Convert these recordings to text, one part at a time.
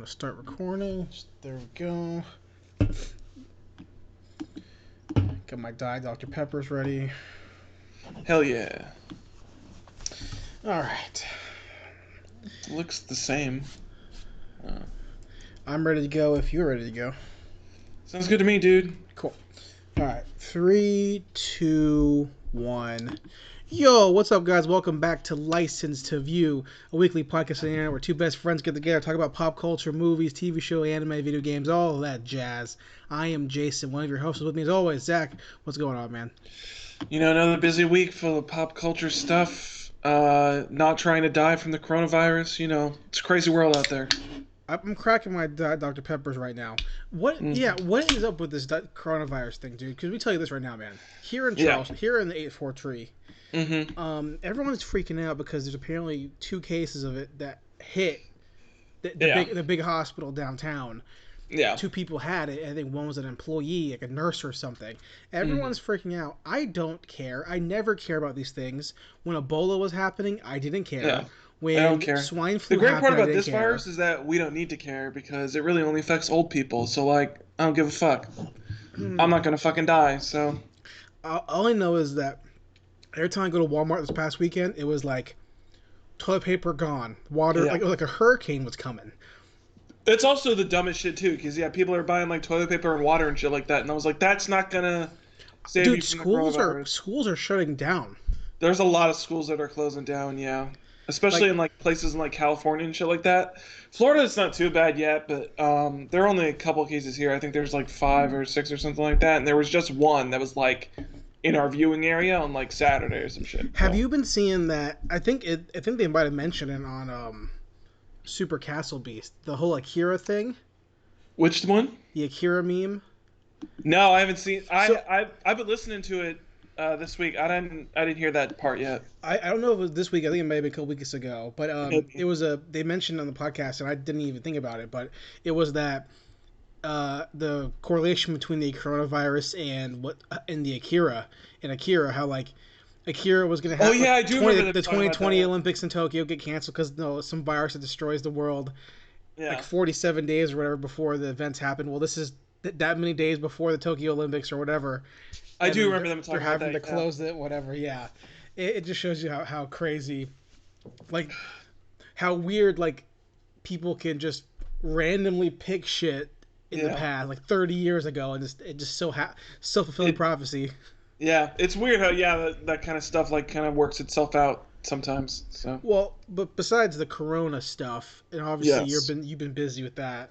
Start recording. There we go. Got my Diet Dr. Peppers ready. Hell yeah. All right. Looks the same. I'm ready to go if you're ready to go. Sounds good to me, dude. Cool. All right. 3, 2, 1. Yo, what's up, guys? Welcome back to License to View, a weekly podcast where two best friends get together, talk about pop culture, movies, TV show, anime, video games, all of that jazz. I am Jason, one of your hosts. With me as always, Zach. What's going on, man? You know, another busy week full of pop culture stuff. Not trying to die from the coronavirus. You know, it's a crazy world out there. I'm cracking my Dr. Peppers right now. What is up with this coronavirus thing, dude? Because we tell you this right now, man. Here in Charleston, here in the 8-4 tree, everyone's freaking out because there's apparently 2 cases of it that hit the big hospital downtown. Yeah. 2 people had it. I think one was an employee, like a nurse or something. Everyone's freaking out. I don't care. I never care about these things. When Ebola was happening, I didn't care. Yeah. When I don't care. Swine flu The great happened, part about this care. virus is that we don't need to care because it really only affects old people. So, like, I don't give a fuck. I'm not gonna fucking die, so. All I know is that every time I go to Walmart this past weekend, it was like toilet paper gone, water, like a hurricane was coming. It's also the dumbest shit too, because people are buying like toilet paper and water and shit like that, and I was like, that's not gonna save you from the coronavirus. Schools are shutting down. There's a lot of schools that are closing down, yeah, especially in like places in like California and shit like that. Florida, it's not too bad yet, but there are only a couple cases here. I think there's like 5 or 6 or something like that, and there was just one that was like in our viewing area on like Saturday or some shit. Have you been seeing that? I think they might have mentioned it on Super Castle Beast, the whole Akira thing. Which one? The Akira meme. No, I haven't seen. I've been listening to it this week. I didn't hear that part yet. I don't know if it was this week. I think it may have been a couple weeks ago. But it was they mentioned on the podcast, and I didn't even think about it. But it was that the correlation between the coronavirus and the Akira, how like Akira was going to have I do remember the 2020 Olympics in Tokyo get canceled because some virus that destroys the world like 47 days or whatever before the events happen. Well, this is that many days before the Tokyo Olympics or whatever. I do remember them talking about that. They're having to close it, whatever, yeah. It just shows you how crazy, like, how weird, like, people can just randomly pick shit in the past, like 30 years ago, and it just self-fulfilling prophecy. Yeah, it's weird how that kind of stuff like kind of works itself out sometimes. So but besides the Corona stuff, and obviously you've been busy with that.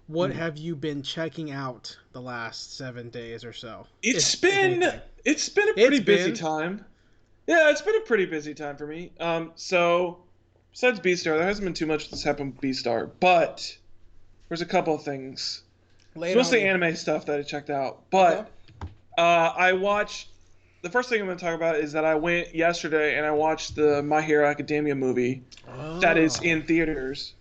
What have you been checking out the last 7 days or so? It's been a pretty busy time. Yeah, it's been a pretty busy time for me. So besides Beastar, there hasn't been too much that's happened with Beastar, but there's a couple of things. It's mostly anime stuff that I checked out, but I watched. The first thing I'm going to talk about is that I went yesterday and I watched the My Hero Academia movie that is in theaters.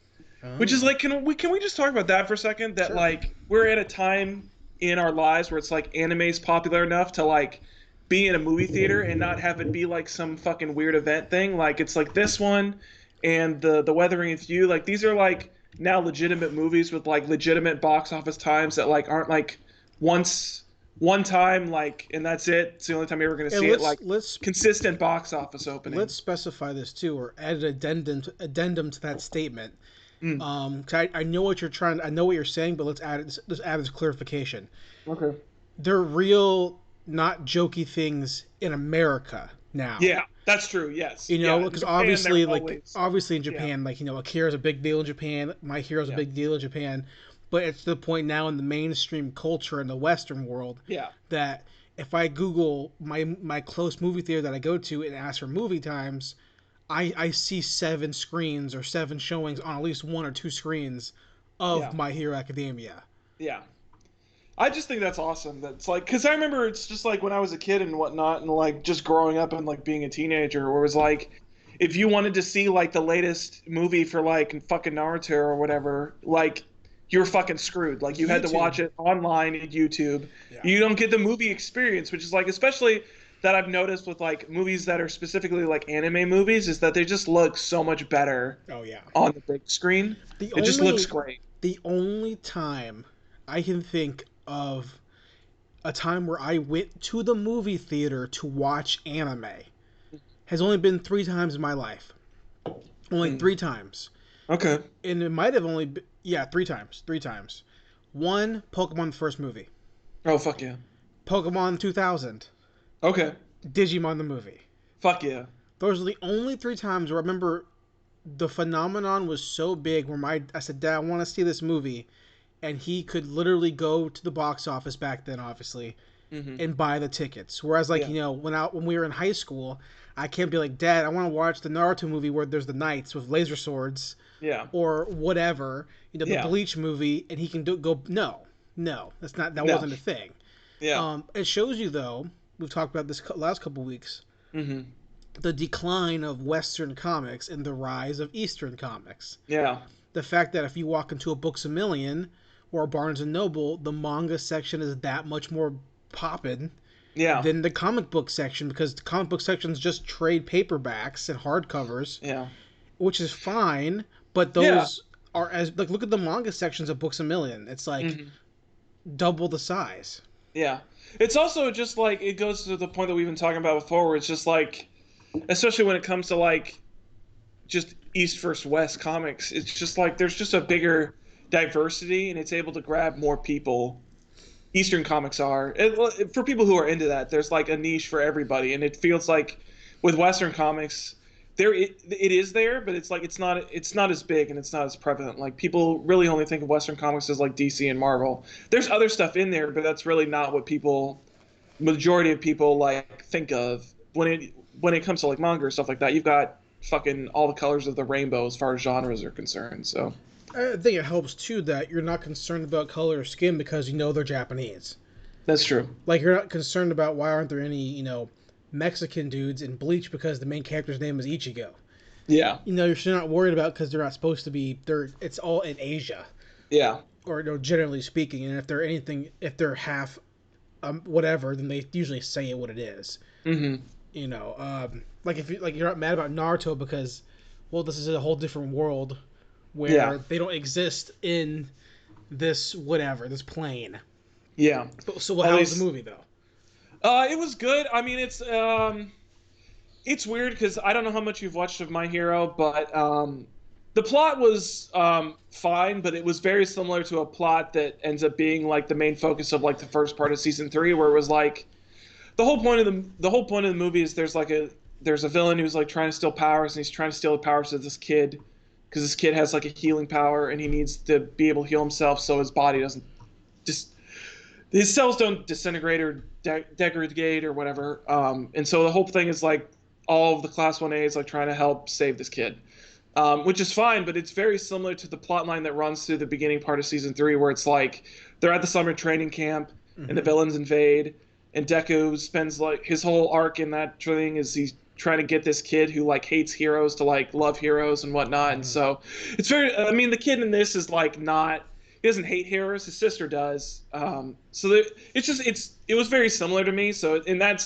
Which is like, can we just talk about that for a second? That like we're at a time in our lives where it's like anime's popular enough to like be in a movie theater and not have it be like some fucking weird event thing. Like it's like this one and the Weathering with You. Like these are like now legitimate movies with like legitimate box office times that like aren't like one time, like, and that's it. It's the only time you're ever going to see it. Like, consistent box office opening. Let's specify this too, or add an addendum to that statement. Cause I know what you're trying. I know what you're saying, but let's add this clarification. Okay. They're real, not jokey things in America now. Yeah, that's true. Yes. Because obviously in Japan, Akira's a big deal in Japan. My Hero's a big deal in Japan. But it's the point now in the mainstream culture in the Western world that if I Google my close movie theater that I go to and ask for movie times, I see 7 screens or 7 showings on at least 1 or 2 screens of My Hero Academia. Yeah. I just think that's awesome. That's like, because I remember it's just like when I was a kid and whatnot and like just growing up and like being a teenager where it was like, if you wanted to see like the latest movie for like fucking Naruto or whatever, like, you were fucking screwed. Like, you had to watch it online at YouTube. Yeah. You don't get the movie experience, which is, like, especially that I've noticed with, like, movies that are specifically, like, anime movies, is that they just look so much better on the big screen. It just looks great. The only time I can think of a time where I went to the movie theater to watch anime has only been 3 times in my life. Only 3 times. Okay. And it might have only been, yeah, 3 times. 3 times. One, Pokemon the first movie. Oh, fuck yeah. Pokemon 2000. Okay. Digimon the movie. Fuck yeah. Those are the only 3 times where I remember the phenomenon was so big where I said, Dad, I want to see this movie. And he could literally go to the box office back then, obviously, and buy the tickets. Whereas, like, when we were in high school, I can't be like, Dad, I want to watch the Naruto movie where there's the knights with laser swords, or whatever, the Bleach movie, and he can go. No, that wasn't a thing. Yeah. It shows you though. We've talked about this last couple weeks. The decline of Western comics and the rise of Eastern comics. Yeah. The fact that if you walk into a Books A Million or Barnes and Noble, the manga section is that much more poppin' than the comic book section, because the comic book section is just trade paperbacks and hardcovers, which is fine, but those are as like, look at the manga sections of Books A Million. It's like double the size. Yeah. It's also just like, it goes to the point that we've been talking about before, where it's just like, especially when it comes to like just East versus West comics, it's just like there's just a bigger diversity and it's able to grab more people. Eastern comics are, for people who are into that, there's like a niche for everybody, and it feels like with Western comics it is there, but it's like it's not as big and it's not as prevalent. Like, people really only think of Western comics as like DC and Marvel. There's other stuff in there, but that's really not what majority of people like think of when it comes to like manga or stuff like that. You've got fucking all the colors of the rainbow as far as genres are concerned. So I think it helps too that you're not concerned about color or skin because they're Japanese. That's true. Like, you're not concerned about why aren't there any, Mexican dudes in Bleach because the main character's name is Ichigo. Yeah. You're still not worried about because they're not supposed to be. It's all in Asia. Yeah. Or generally speaking, and if they're half, whatever, then they usually say it what it is. Like if you're not mad about Naruto because, well, this is a whole different world where they don't exist in this plane. Yeah. So how was the movie though? It was good. I mean, it's weird because I don't know how much you've watched of My Hero, but the plot was fine, but it was very similar to a plot that ends up being like the main focus of like the first part of season 3, where it was like the whole point of the movie is there's a villain who's like trying to steal powers, and he's trying to steal the powers of this kid because this kid has like a healing power, and he needs to be able to heal himself so his body doesn't his cells don't disintegrate or degrade or whatever. And so the whole thing is like all of the Class 1As like trying to help save this kid, which is fine, but it's very similar to the plot line that runs through the beginning part of season 3, where it's like they're at the summer training camp and the villains invade, and Deku spends like his whole arc in that thing is he's trying to get this kid who like hates heroes to like love heroes and whatnot. And so it's the kid in this is like not, he doesn't hate heroes. His sister does. It was very similar to me. So in that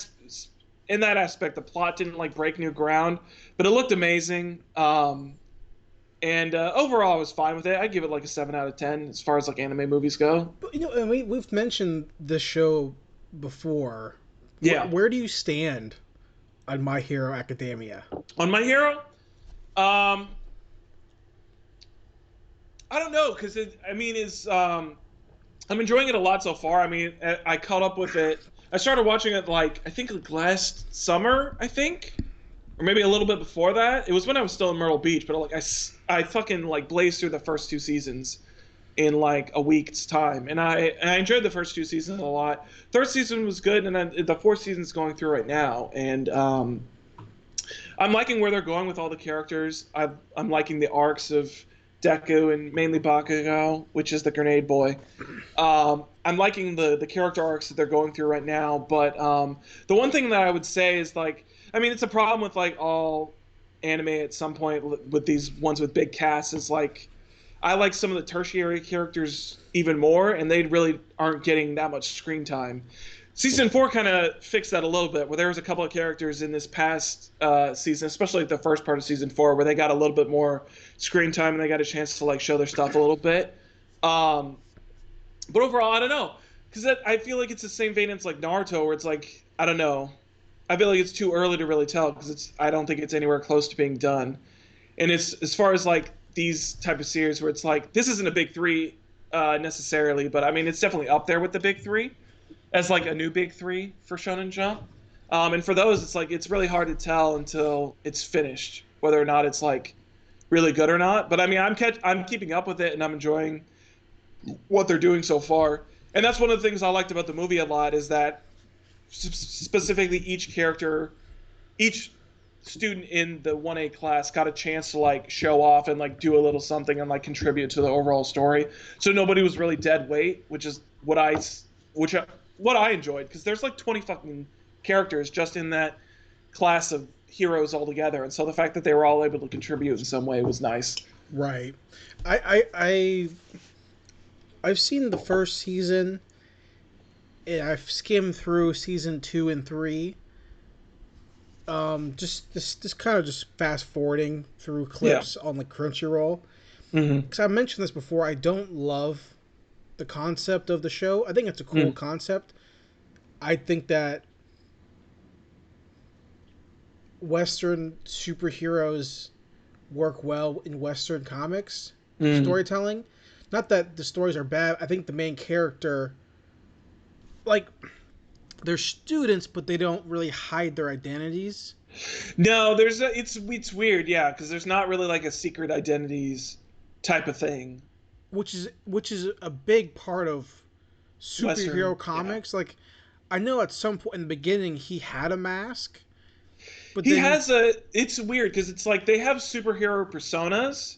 aspect, the plot didn't like break new ground, but it looked amazing. And overall, I was fine with it. I give it like a 7 out of 10 as far as like anime movies go. But, and we've mentioned this show before. Yeah. Where do you stand on My Hero Academia? On My Hero? I don't know, because I'm enjoying it a lot so far. I mean, I caught up with it. I started watching it like last summer, or maybe a little bit before that. It was when I was still in Myrtle Beach, but I fucking like blazed through the first 2 seasons in like a week's time, and I enjoyed the first 2 seasons a lot. Third season was good, and then the 4th season's going through right now, and I'm liking where they're going with all the characters. I'm liking the arcs of Deku and mainly Bakugo, which is the grenade boy. I'm liking the character arcs that they're going through right now, but the one thing that I would say is like, I mean, it's a problem with like all anime at some point with these ones with big casts, is like I like some of the tertiary characters even more, and they really aren't getting that much screen time. Season 4 kind of fixed that a little bit, where there was a couple of characters in this past season, especially the first part of season 4, where they got a little bit more screen time and they got a chance to like show their stuff a little bit. Um, but overall, I don't know, because I feel like it's the same vein as like Naruto, where it's like I don't know. I feel like it's too early to really tell because I don't think it's anywhere close to being done. And it's as far as like these type of series where it's like this isn't a big three necessarily, but I mean it's definitely up there with the big three as like a new big three for Shonen Jump. And for those, it's like it's really hard to tell until it's finished whether or not it's like really good or not. But I mean, I'm keeping up with it and I'm enjoying what they're doing so far. And that's one of the things I liked about the movie a lot is that specifically each character, each student in the 1A class got a chance to like show off and like do a little something and like contribute to the overall story. So nobody was really dead weight, which is which I, what I enjoyed because there's like 20 fucking characters just in that class of heroes altogether, and so the fact that they were all able to contribute in some way was nice. Right. I've seen the first season. And I've skimmed through season 2 and 3. Just kind of just fast forwarding through Yeah. clips on the Crunchyroll. Mm-hmm. Because I mentioned this before, I don't love the concept of the show. I think it's a cool concept. I think that Western superheroes work well in Western comics storytelling. Not that the stories are bad. I think the main character, like, they're students, but they don't really hide their identities. No, it's weird, yeah, because there's not really like a secret identities type of thing. Which is a big part of Western, superhero yeah. comics. Like, I know at some point in the beginning he had a mask, but He then has a. It's weird because it's like they have superhero personas,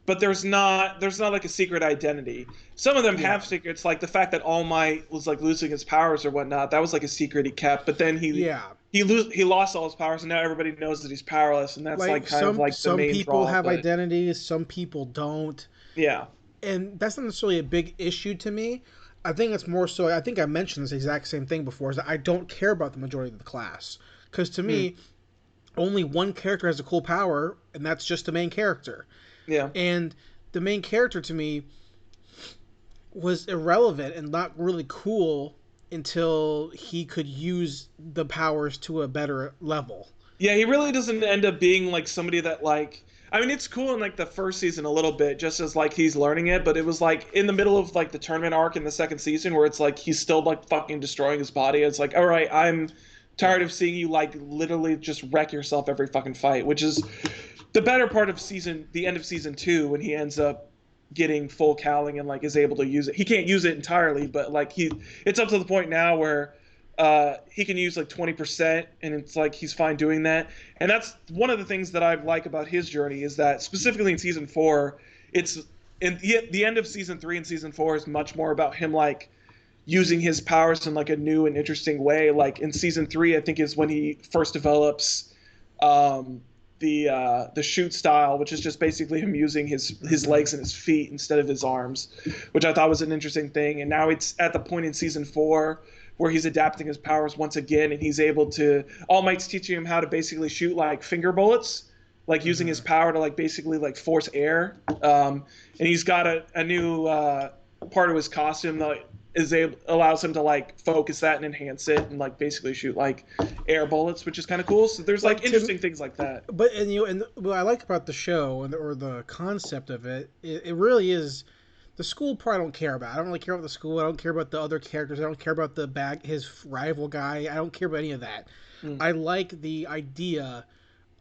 but there's not like a secret identity. Some of them yeah, have secrets, like the fact that All Might was like losing his powers or whatnot. That was like a secret he kept, but then yeah. he lost all his powers, and now everybody knows that he's powerless, and that's like Like kind of like the some main people draw of have it. identities, some people don't, Yeah. and that's not necessarily a big issue to me. I think it's more so. I think I mentioned this exact same thing before. Is that I don't care about the majority of the class because to Hmm. me, only one character has a cool power, and that's just the main character. Yeah. And the main character to me was irrelevant and not really cool until he could use the powers to a better level. Yeah, he really doesn't end up being like somebody that like I mean it's cool in like the first season a little bit just as like he's learning it, but it was like in the middle of like the tournament arc in the second season where it's like he's still like fucking destroying his body. It's like, all right, I'm tired Yeah. of seeing you like literally just wreck yourself every fucking fight, which is the better part of the end of season 2 when he ends up getting full cowling and like is able to use it. He can't use it entirely, but like it's up to the point now where he can use like 20% and it's like he's fine doing that. And that's one of the things that I like about his journey is that specifically in season 4, it's in the end of season 3 and season 4 is much more about him like using his powers in like a new and interesting way. Like in season 3, I think is when he first develops um, the shoot style, which is just basically him using his legs and his feet instead of his arms, which I thought was an interesting thing. And now it's at the point in season 4 where he's adapting his powers once again, and he's able to. All Might's teaching him how to basically shoot like finger bullets, like using his power to like basically like force air. And he's got a new part of his costume that allows him to like focus that and enhance it and like basically shoot like air bullets, which is kind of cool. So there's like interesting things like that. But and and what I like about the show or the concept of it really is the school part I don't care about. I don't really care about the school. I don't care about the other characters. I don't care about his rival guy. I don't care about any of that. Mm. I like the idea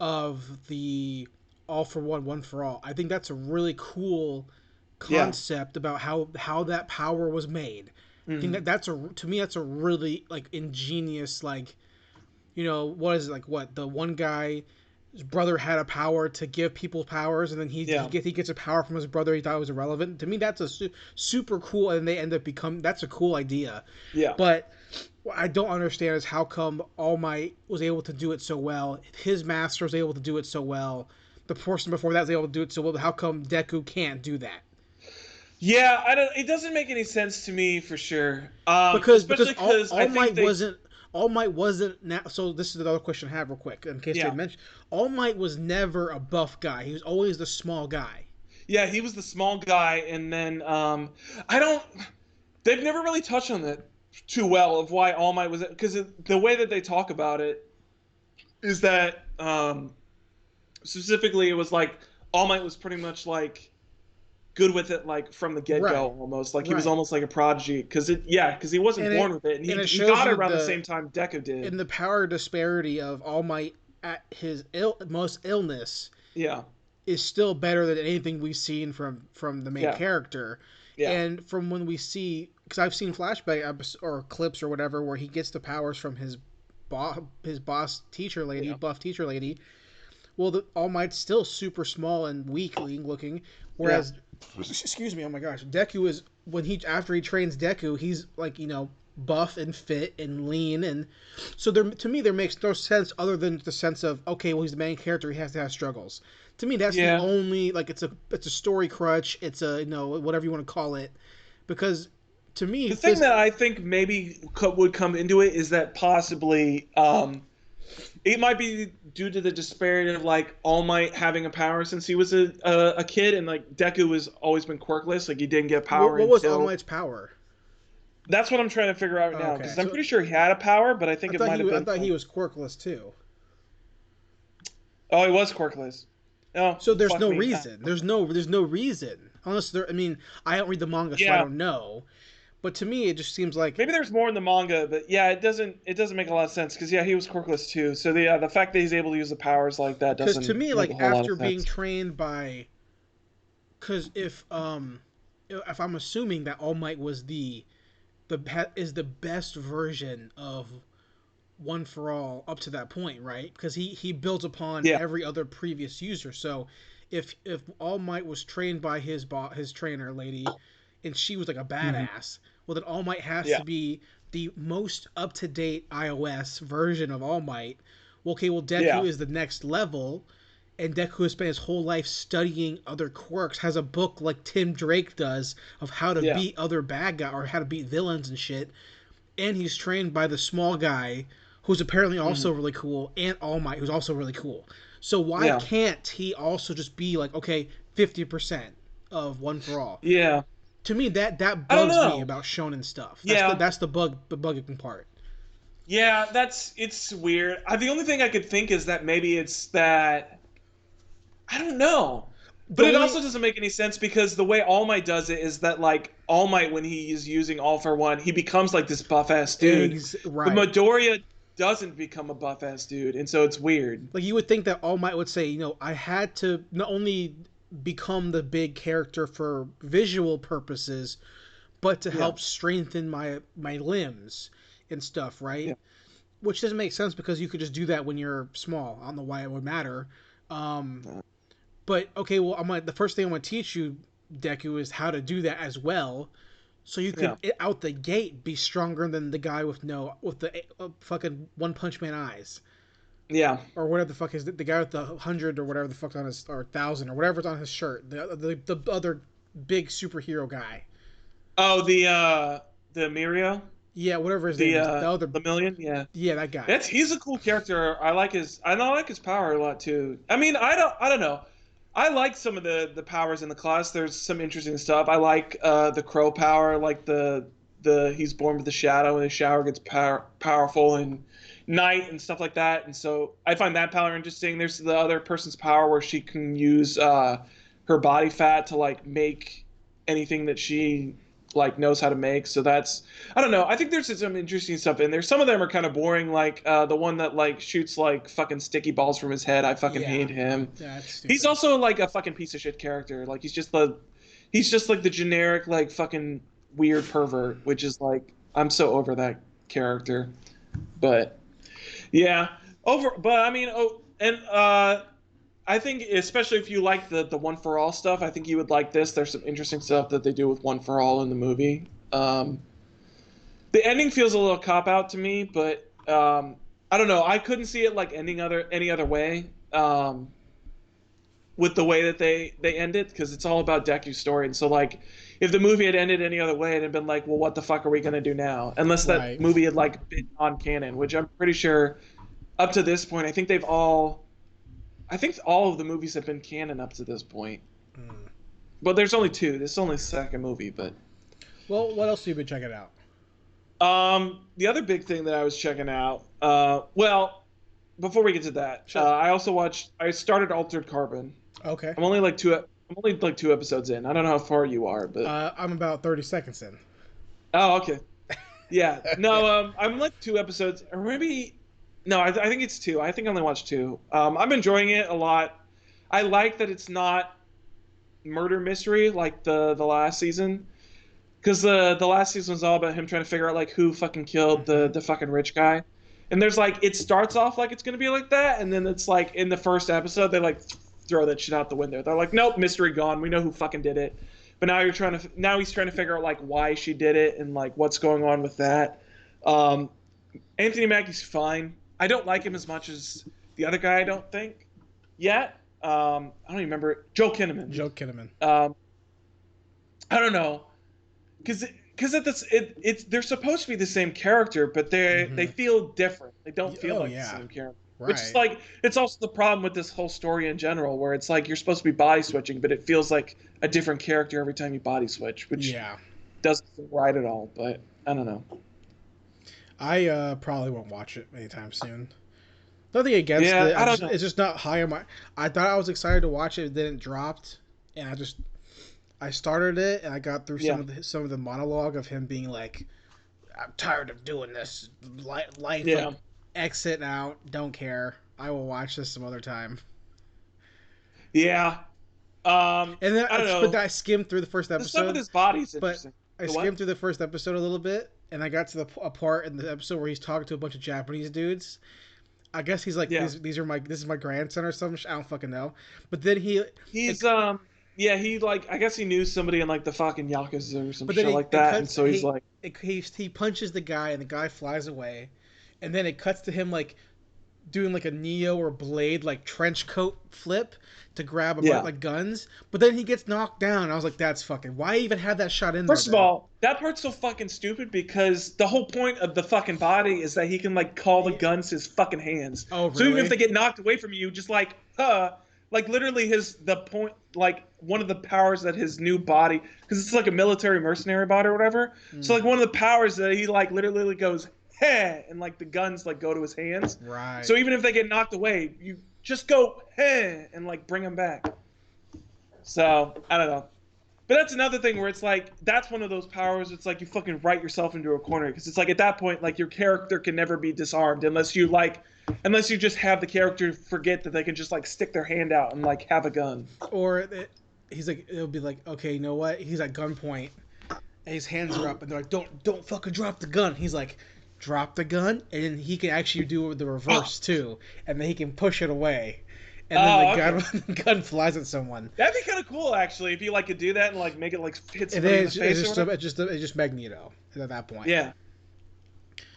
of the all for one, one for all. I think that's a really cool Yeah. concept about how that power was made. I think Mm-hmm. that's a to me that's a really like ingenious like what is it like what the one guy his brother had a power to give people powers and then Yeah. he gets a power from his brother he thought was irrelevant. To me that's a super cool and they end up become that's a cool idea. Yeah. But what I don't understand is how come All Might was able to do it so well, his master was able to do it so well, the person before that was able to do it so well. How come Deku can't do that? Yeah, I don't. It doesn't make any sense to me for sure. Because Especially because I All think Might they. wasn't All Might wasn't now. So this is another question I have real quick in case they Yeah. mention. All Might was never a buff guy. He was always the small guy. Yeah, he was the small guy, and then I don't. They've never really touched on that too well of why All Might was, because the way that they talk about it is that specifically it was like All Might was pretty much like good with it like from the get go, Right, almost like he was right. almost like a prodigy, because he wasn't And born with it, and it he shows got it you around the same time Deku in did. the power disparity of All Might at his most illness Yeah, is still better than anything we've seen from the main yeah, character, yeah, and from when we see, because I've seen flashback or clips or whatever where he gets the powers from his boss teacher lady, yeah, buff teacher lady. Well, the All Might's still super small and weakly looking, yeah, whereas, excuse me, oh my gosh, Deku is, when he after he trains Deku, he's like, buff and fit and lean, and so there, to me, there makes no sense other than the sense of, okay, well, he's the main character, he has to have struggles. To me, that's the yeah. only, like, it's a story crutch, it's a, whatever you want to call it, because to me The thing this that I think maybe would come into it is that possibly it might be due to the disparity of like All Might having a power since he was a kid, and like Deku has always been quirkless. Like he didn't get power what was All until. Might's power? That's what I'm trying to figure out right now, Okay, because I'm so pretty sure he had a power, but I think it might have I been thought he from. was quirkless too. Oh, he was quirkless. Oh, So there's fuck no me. reason. There's no reason. Unless there, I mean, I don't read the manga, so I Yeah, don't know. But to me, it just seems like, maybe there's more in the manga, but yeah, it doesn't make a lot of sense because yeah, he was quirkless too. So the fact that he's able to use the powers like that because to doesn't me, make a like whole lot of after being sense. trained by, because if I'm assuming that All Might was is the best version of One for All up to that point, right? Because he built upon Yeah. every other previous user. So if All Might was trained by his trainer lady, and she was like a Hmm. badass, well then All Might has Yeah. to be the most up to date iOS version of All Might. Well, okay, well Deku Yeah. is the next level, and Deku has spent his whole life studying other quirks, has a book like Tim Drake does of how to Yeah. beat other bad guys or how to beat villains and shit, and he's trained by the small guy who's apparently Hmm. also really cool, and All Might who's also really cool. So why Yeah. can't he also just be like, okay, 50% of One for All? Yeah. To me, that I don't bugs me know. about shonen stuff. Yeah. That's the bugging part. Yeah, it's weird. The only thing I could think is that maybe it's that I don't know. The But it only also doesn't make any sense because the way All Might does it is that like All Might when he is using All for One, he becomes like this buff ass dude. eggs But right. Midoriya doesn't become a buff ass dude, and so it's weird. Like you would think that All Might would say, I had to not only become the big character for visual purposes, but to Yeah. help strengthen my limbs and stuff, right? Yeah. Which doesn't make sense because you could just do that when you're small. I don't know why it would matter. Um, but okay, well, the first thing I'm gonna teach you, Deku, is how to do that as well, so you Yeah. could out the gate be stronger than the guy with the fucking One Punch Man eyes, Yeah. or whatever the fuck is the guy with the 100 or whatever the fuck's on his, or 1,000 or whatever's on his shirt, the other big superhero guy. Oh, the Mirio, Yeah, whatever his name is, the other, the million, yeah. yeah, that guy. He's a cool character. I like his power a lot too. I mean, I don't know. I like some of the powers in the class. There's some interesting stuff. I like the crow power, like the he's born with the shadow and his shower gets powerful in night and stuff like that. And so I find that power interesting. There's the other person's power where she can use her body fat to like make anything that she like knows how to make. So that's I don't know. I think there's some interesting stuff in there. Some of them are kind of boring, like the one that like shoots like fucking sticky balls from his head. I fucking Yeah, hate him. that's He's stupid. also like a fucking piece of shit character. Like he's just like the generic like fucking weird pervert, which is like I'm so over that character. But yeah, over. But I mean, oh, and I think especially if you like the One for All stuff, I think you would like this. There's some interesting stuff that they do with One for All in the movie. The ending feels a little cop out to me, but I don't know. I couldn't see it like ending any other way with the way that they end it because it's all about Deku's story. And so like if the movie had ended any other way, it'd have been like, well, what the fuck are we gonna do now? Unless that Right. movie had like been on canon, which I'm pretty sure up to this point, I think all of the movies have been canon up to this point. Mm. But there's only two. This is only the second movie, but. Well, what else have you been checking out? The other big thing that I was checking out. Well, before we get to that, Sure. I also watched. I started Altered Carbon. Okay. I'm only like two episodes in. I don't know how far you are, but I'm about 30 seconds in. oh, okay. Yeah. No, I'm like 2 episodes, or maybe no. I think it's two. I think I only watched two. I'm enjoying it a lot. I like that it's not murder mystery like the last season, because the last season was all about him trying to figure out like who fucking killed the fucking rich guy. And there's like it starts off like it's gonna be like that, and then it's like in the first episode they like throw that shit out the window. They're like, nope, mystery gone. We know who fucking did it. But now he's trying to figure out like why she did it and like what's going on with that. Um, Anthony Mackie's fine. I don't like him as much as the other guy. I don't think yet. I don't even remember Joe Kinnaman. Joe Kinnaman. I don't know, because it's they're supposed to be the same character, but they feel different. They don't feel the same character. Right. Which is like, it's also the problem with this whole story in general, where it's like you're supposed to be body switching, but it feels like a different character every time you body switch, which doesn't feel right at all. But I don't know. I probably won't watch it anytime soon. Nothing against it. I don't know. It's just not high on my. I thought I was excited to watch it, then it dropped, and I started it and I got through some of the monologue of him being like, "I'm tired of doing this. Life, exit out. Don't care. I will watch this some other time." Yeah. And then I skimmed through the first episode. The stuff with his body's interesting. I skimmed through the first episode a little bit, and I got to a part in the episode where he's talking to a bunch of Japanese dudes. I guess he's like, this is my grandson or something. I don't fucking know. But then he I guess he knew somebody in like the fucking Yakuza or some shit like that, and so he punches the guy, and the guy flies away, and then it cuts to him like doing like a Neo or Blade like trench coat flip to grab like guns, but then he gets knocked down. And I was like, that's fucking, why even have that shot in there? First of all, that part's so fucking stupid, because the whole point of the fucking body is that he can like call the guns his fucking hands. Oh, really? So even if they get knocked away from you, just like literally one of the powers that his new body, because it's like a military mercenary body or whatever. So like one of the powers that he like literally goes, hey, and like the guns like go to his hands. Right. So even if they get knocked away, you just go, hey, and like bring them back. So I don't know. But that's another thing where it's like, that's one of those powers. It's like you fucking write yourself into a corner, because it's like at that point, like your character can never be disarmed unless you just have the character forget that they can just like stick their hand out and like have a gun. Or it'll be like, okay, you know what? He's at gunpoint, and his hands are up, and they're like, don't fucking drop the gun. He's like, drop the gun, and then he can actually do the reverse too, and then he can push it away, and then the gun flies at someone. That'd be kind of cool, actually, if you like could do that and like make it like hit somebody in the face. It's just Magneto at that point. Yeah.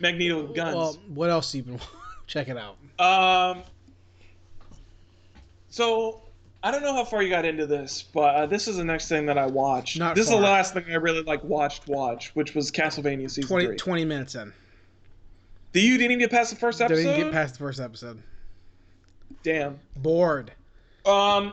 Magneto with guns. Well, what else have you been checking out? So I don't know how far you got into this, but this is the next thing that I watched. This is the last thing I really like watched, which was Castlevania season 3. 20 minutes in. You didn't get past the first episode? Didn't get past the first episode. Damn. Bored. I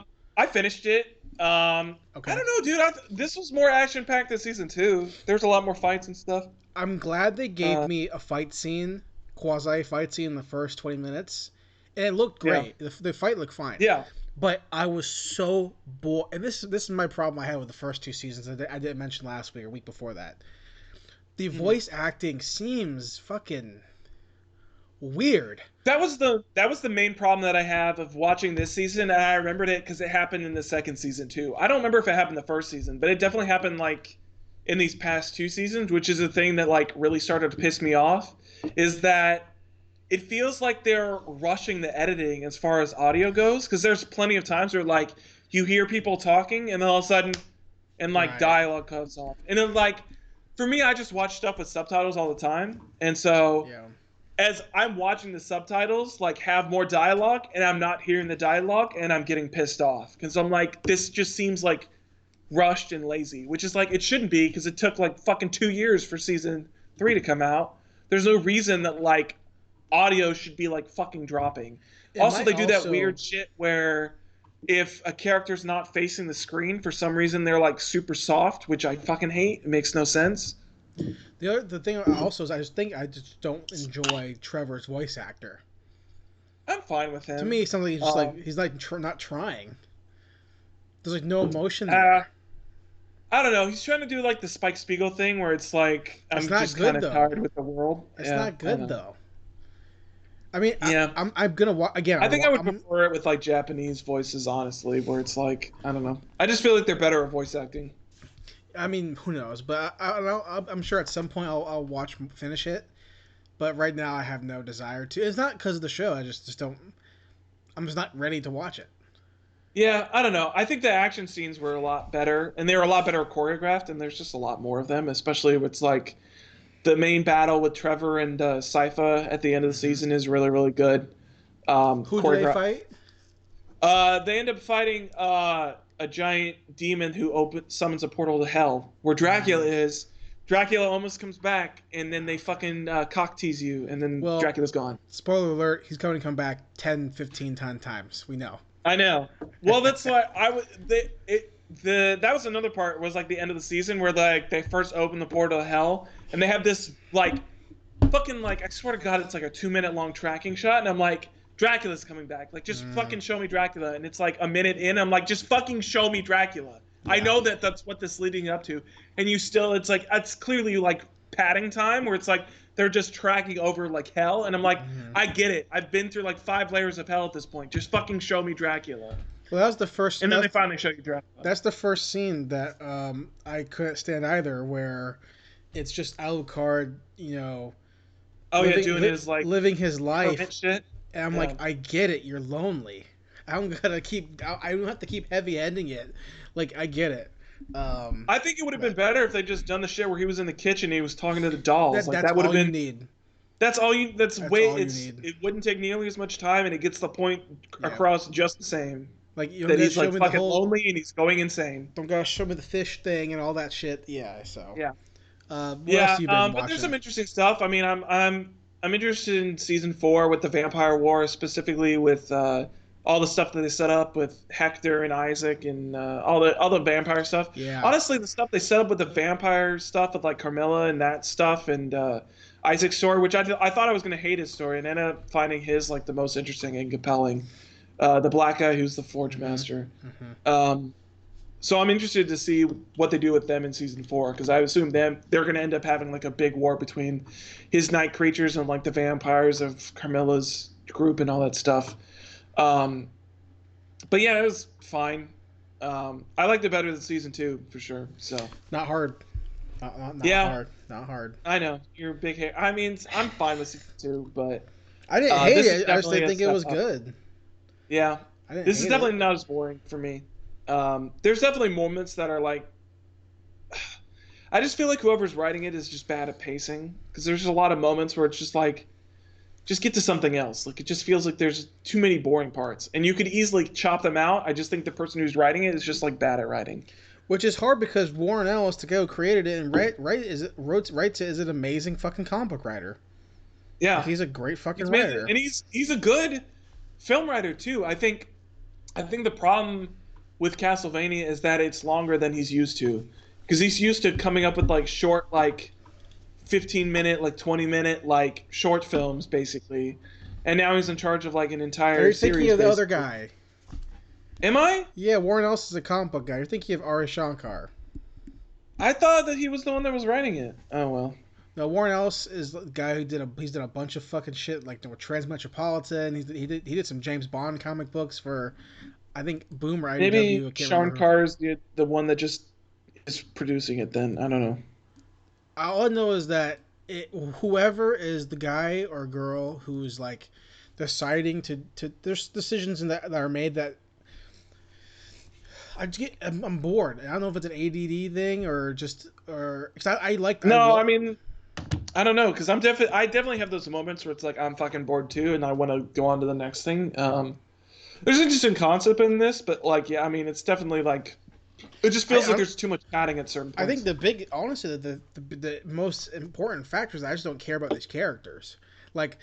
finished it. Okay. I don't know, dude. This was more action-packed than season 2. There's a lot more fights and stuff. I'm glad they gave me a fight scene, quasi-fight scene in the first 20 minutes. And it looked great. Yeah. The fight looked fine. Yeah. But I was so bored. And this is my problem I had with the first 2 seasons. I didn't mention last week or week before that. The voice acting seems fucking weird. That was the main problem that I have of watching this season, and I remembered it because it happened in the second season too. I don't remember if it happened the first season, but it definitely happened like in these past 2 seasons, which is the thing that like really started to piss me off, is that it feels like they're rushing the editing as far as audio goes, because there's plenty of times where like you hear people talking and then all of a sudden dialogue comes off, and then like for me, I just watch stuff with subtitles all the time, and so as I'm watching the subtitles like have more dialogue and I'm not hearing the dialogue, and I'm getting pissed off because I'm like, this just seems like rushed and lazy, which is like it shouldn't be, because it took like fucking 2 years for season 3 to come out. There's no reason that like audio should be like fucking dropping. Also, they do that weird shit where if a character's not facing the screen for some reason they're like super soft, which I fucking hate. It makes no sense. The thing also is I just don't enjoy Trevor's voice actor. I'm fine with To him. me, something he's just like he's like not trying. There's like no emotion Uh, there. I don't know. He's trying to do like the Spike Spiegel thing where it's like It's I'm not just kind good of though. tired with the world. It's Yeah, not I good know. though. I mean, Yeah, I'm gonna again. I think I would prefer it with like Japanese voices, honestly, where it's like I don't know. I just feel like they're better at voice acting. I mean, who knows? But I'm sure at some point I'll watch finish it. But right now I have no desire to. It's not because of the show. I just don't. I'm just not ready to watch it. Yeah, I don't know. I think the action scenes were a lot better, and they were a lot better choreographed, and there's just a lot more of them, especially with like the main battle with Trevor and Sypha at the end of the season is really, really good. Who do they Choreographed. fight? They end up fighting a giant demon who summons a portal to hell, where Dracula is. Dracula almost comes back, and then they fucking cock tease you, and then Well, Dracula's gone. spoiler alert: he's going to come back 10, 15 times. We know. I know. Well, that's why I would. That was another part was like the end of the season where like they first open the portal to hell, and they have this like fucking like I swear to God, it's like a 2 minute long tracking shot, and I'm like, Dracula's coming back. Like, just fucking show me Dracula. And it's like a minute in, I'm like, just fucking show me Dracula. Yeah. I know that that's what this leading up to, and you still, it's like it's clearly like padding time where it's like they're just tracking over like hell, and I'm like, I get it. I've been through like 5 layers of hell at this point. Just fucking show me Dracula. Well, that was the first. And then they finally show you Dracula. That's the first scene that I couldn't stand either, where it's just Alucard, Oh yeah, doing his like living his life. Shit. And I'm like, I get it. You're lonely. I'm gonna keep. I don't have to keep heavy ending it. Like, I get it. I think it would have been better if they just done the shit where he was in the kitchen and he was talking to the dolls. That would have been. Need. That's all you. That's way. All you need. It wouldn't take nearly as much time, and it gets the point across just the same. Like, you that he's like fucking lonely and he's going insane. Don't gotta show me the fish thing and all that shit. Yeah. So. Yeah. Yeah. But there's some interesting stuff. I mean, I'm interested in season 4 with the Vampire War, specifically with all the stuff that they set up with Hector and Isaac and all the vampire stuff. Yeah. Honestly, the stuff they set up with the vampire stuff with like Carmilla and that stuff and Isaac's story, which I thought I was going to hate his story, and ended up finding his like the most interesting and compelling. The black guy who's the Forge Master. So I'm interested to see what they do with them in season 4, because I assume they're going to end up having like a big war between his night creatures and like the vampires of Carmilla's group and all that stuff. But yeah, it was fine. I liked it better than season 2 for sure. So not hard. Not hard. Not hard. I know you're a big hater. I mean, I'm fine with season 2, but I didn't hate it. I just didn't think it was good. Yeah, this is definitely not as boring for me. There's definitely moments that are like, I just feel like whoever's writing it is just bad at pacing, because there's a lot of moments where it's just like, just get to something else. Like, it just feels like there's too many boring parts, and you could easily chop them out. I just think the person who's writing it is just like bad at writing. Which is hard because Warren Ellis created it and writes it as an amazing fucking comic book writer. Yeah, like, he's a great fucking writer, and he's a good film writer too. I think the problem with Castlevania is that it's longer than he's used to, because he's used to coming up with like short, like 15-minute, like 20-minute, like short films basically, and now he's in charge of like an entire You're series. Thinking of the other guy. Am I? Yeah, Warren Ellis is a comic book guy. You're thinking of Ari Shankar. I thought that he was the one that was writing it. Oh well. No, Warren Ellis is the guy who he's done a bunch of fucking shit, like with Transmetropolitan. He did some James Bond comic books for, I think, Boom or IDW. Maybe Shankar's the one that just is producing it. Then I don't know. All I know is that whoever is the guy or girl who's like deciding to there's decisions that are made that I'm bored. I don't know if it's an ADD thing or just because I like. No, I mean, I don't know, because I definitely have those moments where it's like I'm fucking bored too, and I want to go on to the next thing. There's an interesting concept in this, but like, yeah, I mean, it's definitely like, it just feels like there's too much padding at certain points. I think honestly, the most important factor is I just don't care about these characters. Like,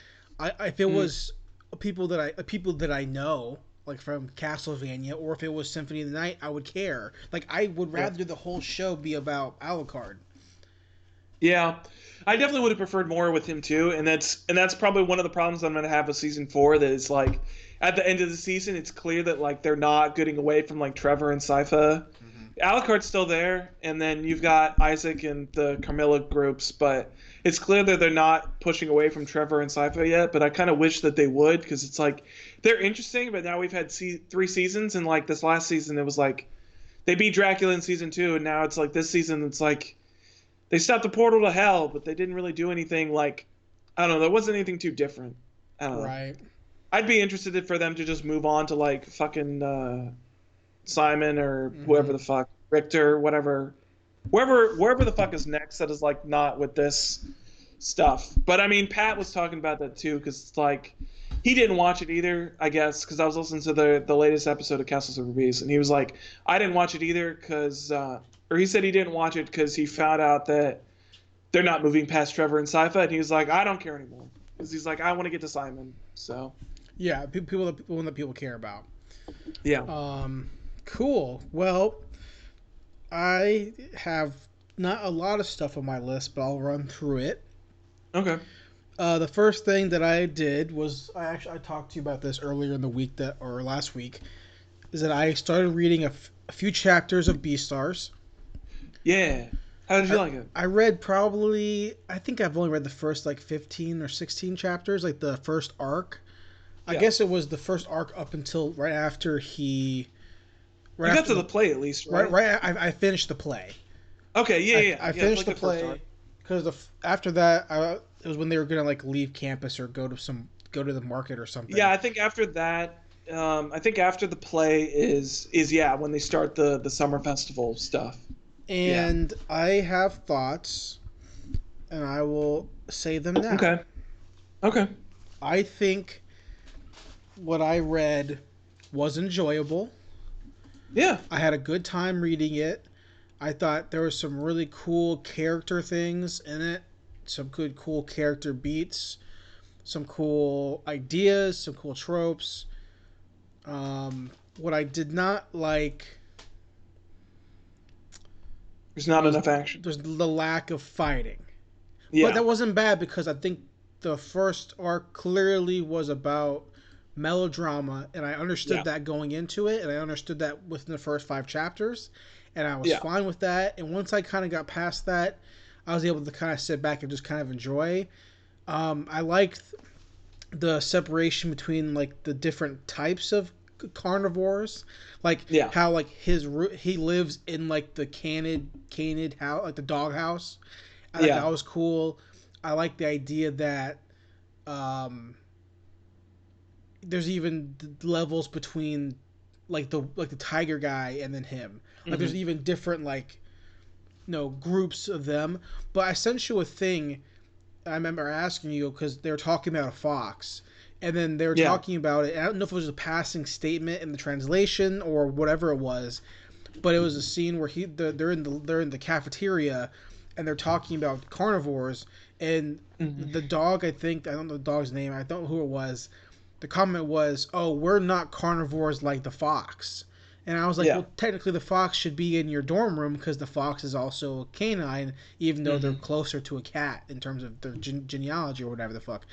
if it was people that I know, like from Castlevania, or if it was Symphony of the Night, I would care. Like I would rather the whole show be about Alucard. Yeah, I definitely would have preferred more with him too, and that's probably one of the problems I'm going to have with season 4. That is like at the end of the season, it's clear that like they're not getting away from like Trevor and Sypha. Alucard's still there, and then you've got Isaac and the Carmilla groups, but it's clear that they're not pushing away from Trevor and Sypha yet. But I kind of wish that they would, because it's like they're interesting, but now we've had 3 seasons, and like this last season, it was like they beat Dracula in season 2, and now it's like this season, it's like they stopped the portal to hell, but they didn't really do anything like, I don't know, there wasn't anything too different. I don't know. Right. I'd be interested for them to just move on to like fucking Simon or whoever the fuck, Richter, whatever, wherever the fuck is next that is like not with this stuff. But I mean, Pat was talking about that too, because it's like he didn't watch it either, I guess, because I was listening to the latest episode of Castles of Beast, and he was like, I didn't watch it either because, or he said he didn't watch it because he found out that they're not moving past Trevor and Sypha, and he was like, I don't care anymore, because he's like, I want to get to Simon. So yeah, people that people care about. Yeah. Cool. Well, I have not a lot of stuff on my list, but I'll run through it. Okay. The first thing that I did was I talked to you about this earlier in the week or last week, is that I started reading a few chapters of Beastars. Yeah. How did you like it? I read I think I've only read the first like 15 or 16 chapters, like the first arc. I guess it was the first arc up until right after he. Right, you got to the play at least, right? Right. I finished the play. Okay. Yeah. I finished the play because after that, it was when they were gonna like leave campus or go to the market or something. Yeah, I think after that. I think after the play is when they start the summer festival stuff. And I have thoughts, and I will say them now. Okay. I think what I read was enjoyable. Yeah. I had a good time reading it. I thought there were some really cool character things in it, some good cool character beats, some cool ideas, some cool tropes. What I did not like, there's not enough action. There's the lack of fighting. Yeah. But that wasn't bad, because I think the first arc clearly was about melodrama, and I understood that going into it, and I understood that within the first 5 chapters, and I was fine with that. And once I kind of got past that, I was able to kind of sit back and just kind of enjoy. I liked the separation between like the different types of carnivores, like how like he lives in like the canid house, like the dog house. I thought that was cool. I like the idea that there's even levels between like the tiger guy and then him. Like there's even different like groups of them. But I sent you a thing. I remember asking you because they were talking about a fox, and then they were talking about it. I don't know if it was a passing statement in the translation or whatever it was, but it was a scene where they're in the cafeteria, and they're talking about carnivores, and the dog, I don't know the dog's name, I don't know who it was. The comment was, "Oh, we're not carnivores like the fox." And I was like, well, technically the fox should be in your dorm room because the fox is also a canine, even though they're closer to a cat in terms of their genealogy or whatever the fuck.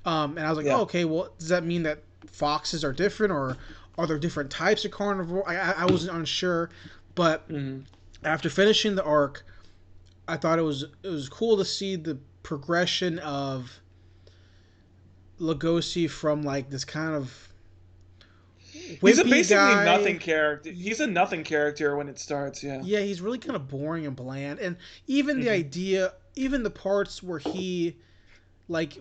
And I was like, oh, okay, well, does that mean that foxes are different, or are there different types of carnivore? I wasn't unsure, but after finishing the arc, I thought it was cool to see the progression of Lugosi from like this kind of he's basically nothing character. He's a nothing character when it starts. Yeah, he's really kind of boring and bland, and even the idea, even the parts where he like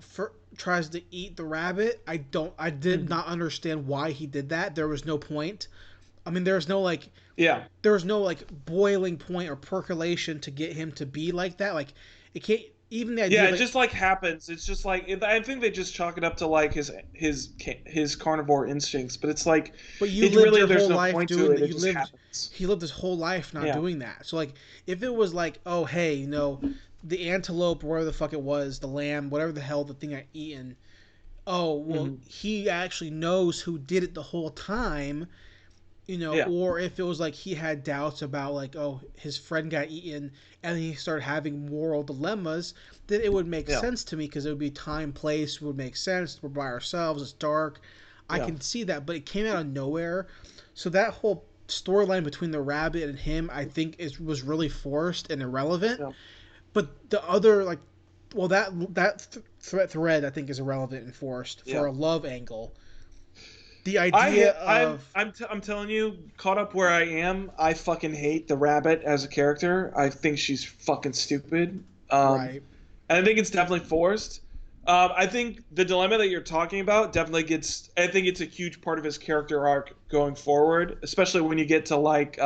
tries to eat the rabbit, I did not understand why he did that. There was no point. I mean, there's no like there was no like boiling point or percolation to get him to be like that. Like it can't. Even the idea, it just like happens. It's just like I think they just chalk it up to like his carnivore instincts, but it's like, but you lived your whole life doing that. He lived his whole life not doing that. So like, if it was like, oh hey, the antelope or whatever the fuck it was, the lamb, whatever the hell the thing I eaten, oh well, Hmm. he actually knows who did it the whole time, Yeah. or if it was like he had doubts about like, oh, his friend got eaten and he started having moral dilemmas, then it would make Yeah. sense to me because it would be time, place would make sense. We're by ourselves, it's dark. I Yeah. can see that, but it came out of nowhere. So that whole storyline between the rabbit and him, I think, was really forced and irrelevant. Yeah. But the other like, well, that thread I think is irrelevant and forced for Yeah. a love angle. The idea of I'm telling you, caught up where I am, I fucking hate the rabbit as a character. I think she's fucking stupid. right, And I think it's definitely forced. I think the dilemma that you're talking about definitely gets. I think it's a huge part of his character arc going forward, especially when you get to like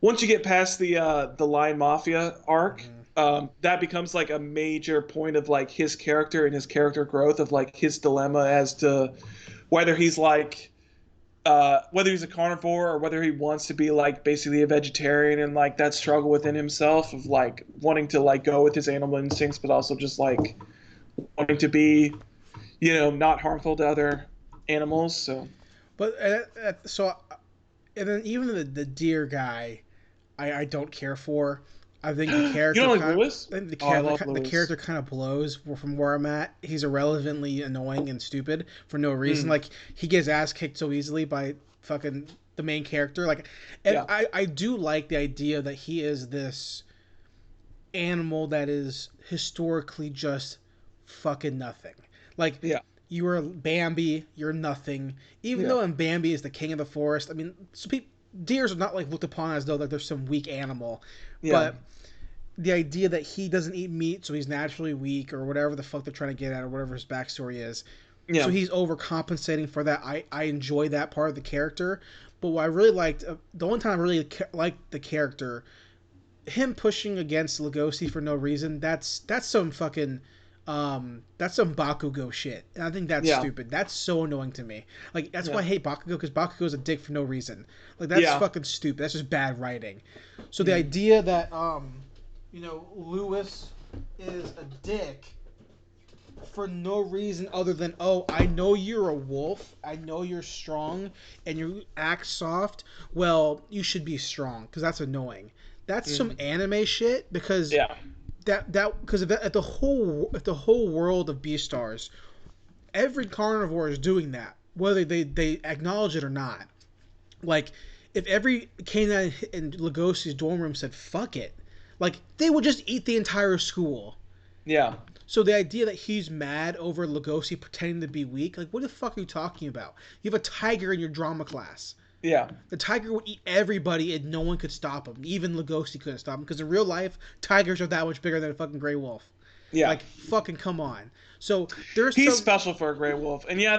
once you get past the Lion Mafia arc. mm-hmm. That becomes like a major point of like his character and his character growth of like his dilemma as to whether he's like whether he's a carnivore or whether he wants to be like basically a vegetarian, and like that struggle within himself of like wanting to like go with his animal instincts but also just like wanting to be not harmful to other animals. So But so, and then even the deer guy, I don't care for. I think the you character don't like kind. Lewis? I think Oh, I love the Lewis. character kind of blows from where I'm at. He's irrelevantly annoying and stupid for no reason. Mm, Like he gets ass kicked so easily by fucking the main character. Like, and yeah. I do like the idea that he is this animal that is historically just fucking nothing. Like Yeah. you are Bambi, you're nothing. Even Yeah. though Bambi is the king of the forest, I mean, deers are not like looked upon as though like they're some weak animal, Yeah. but the idea that he doesn't eat meat, so he's naturally weak, or whatever the fuck they're trying to get at, or whatever his backstory is. So Yeah. he's overcompensating for that. I enjoy that part of the character, but what I really liked, the only time I really liked the character, him pushing against Lugosi for no reason, that's some fucking that's some Bakugo shit. And I think that's Yeah. stupid. That's so annoying to me. Like that's why Yeah. I hate Bakugo because Bakugo's a dick for no reason. Like that's Yeah. fucking stupid. That's just bad writing. So the Mm, idea that Lewis is a dick for no reason other than, oh, I know you're a wolf, I know you're strong and you act soft, well, you should be strong because that's annoying. That's some mm, anime shit because yeah. that because at the whole world of Beastars, every carnivore is doing that whether they acknowledge it or not. Like if every canine in Lugosi's dorm room said fuck it, like they would just eat the entire school. Yeah. So the idea that he's mad over Lugosi pretending to be weak, like what the fuck are you talking about? You have a tiger in your drama class. Yeah. The tiger would eat everybody and no one could stop him. Even Lugosi couldn't stop him because in real life, tigers are that much bigger than a fucking gray wolf. Yeah. Like fucking come on. So there's He's some special for a gray wolf, and yeah,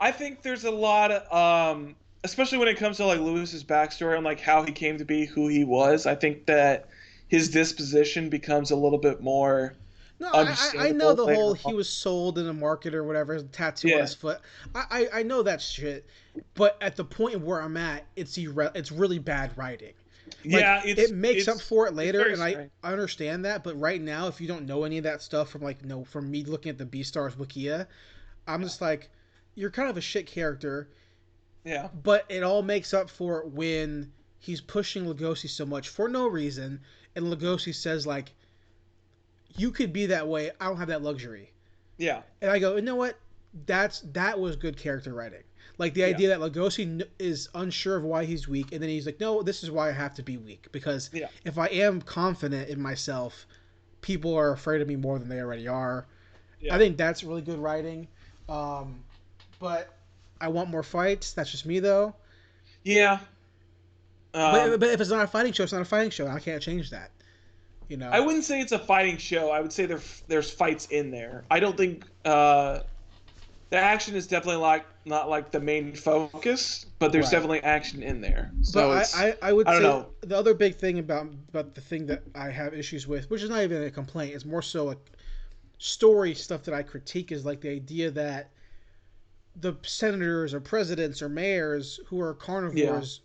I think there's a lot of especially when it comes to like Lewis's backstory and like how he came to be who he was. I think that his disposition becomes a little bit more no, I know understandable the whole later he on. was sold in a market or whatever, his tattoo on Yeah. his foot. I know that shit, but at the point where I'm at, it's really bad writing. Like Yeah, it makes up for it it's later, very and strange. I understand that. But right now, if you don't know any of that stuff from like from me looking at the Beastars Wikia, I'm Yeah. just like, you're kind of a shit character. Yeah. But it all makes up for it when he's pushing Lugosi so much for no reason, and Lugosi says like, "You could be that way. I don't have that luxury." Yeah. And I go, you know what? That was good character writing. Like the Yeah. idea that Lugosi is unsure of why he's weak, and then he's like, no, this is why I have to be weak because Yeah. if I am confident in myself, people are afraid of me more than they already are. I Yeah. think that's really good writing. Um, but I want more fights. That's just me though. Yeah. But if it's not a fighting show, it's not a fighting show. I can't change that. You I know. wouldn't say it's a fighting show. I would say there's fights in there. I don't think the action is definitely like not like the main focus, but there's Right. definitely action in there. But So it's I would I don't say know. the other big thing about the thing that I have issues with, which is not even a complaint, it's more so like story stuff that I critique is like the idea that the senators or presidents or mayors who are Yeah. carnivores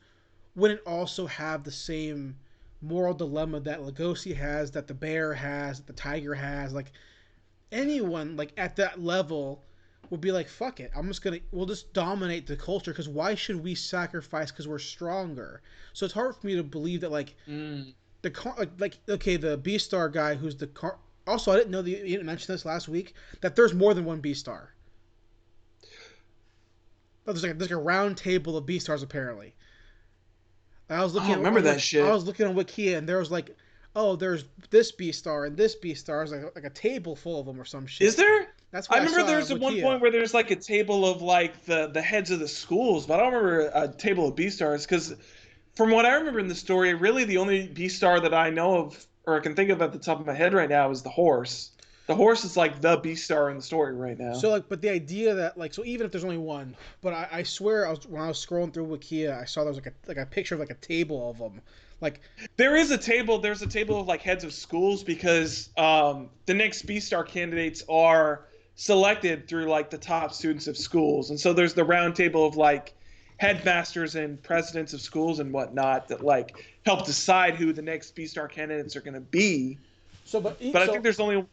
wouldn't also have the same moral dilemma that Lugosi has, that the bear has, that the tiger has. Like anyone like at that level would be like, fuck it, we'll just dominate the culture, because why should we sacrifice because we're stronger? So it's hard for me to believe that, like, the car, like okay, the Beastar guy who's the car. Also, I didn't know that you didn't mention this last week, that there's more than one Beastar. Oh, there's like a round table of Beastars apparently. I was I looking don't remember that I shit. was looking on Wikia, and there was like, oh, there's this Beastar and this Beastar. It's like a table full of them or some Is shit. there? That's I what I remember saw on there's at one Wikia. point where there's like a table of like the heads of the schools, but I don't remember a table of Beastars because from what I remember in the story, really the only Beastar that I know of or I can think of at the top of my head right now is the horse. The horse is like the Beastar in the story right now. So like, but the idea that like, so even if there's only one, but I swear when I was scrolling through Wikia, I saw there was like a picture of like a table of them, like There is a table. There's a table of like heads of schools because the next Beastar candidates are selected through like the top students of schools, and so there's the round table of like headmasters and presidents of schools and whatnot that like help decide who the next Beastar candidates are going to be. so. But I think So there's only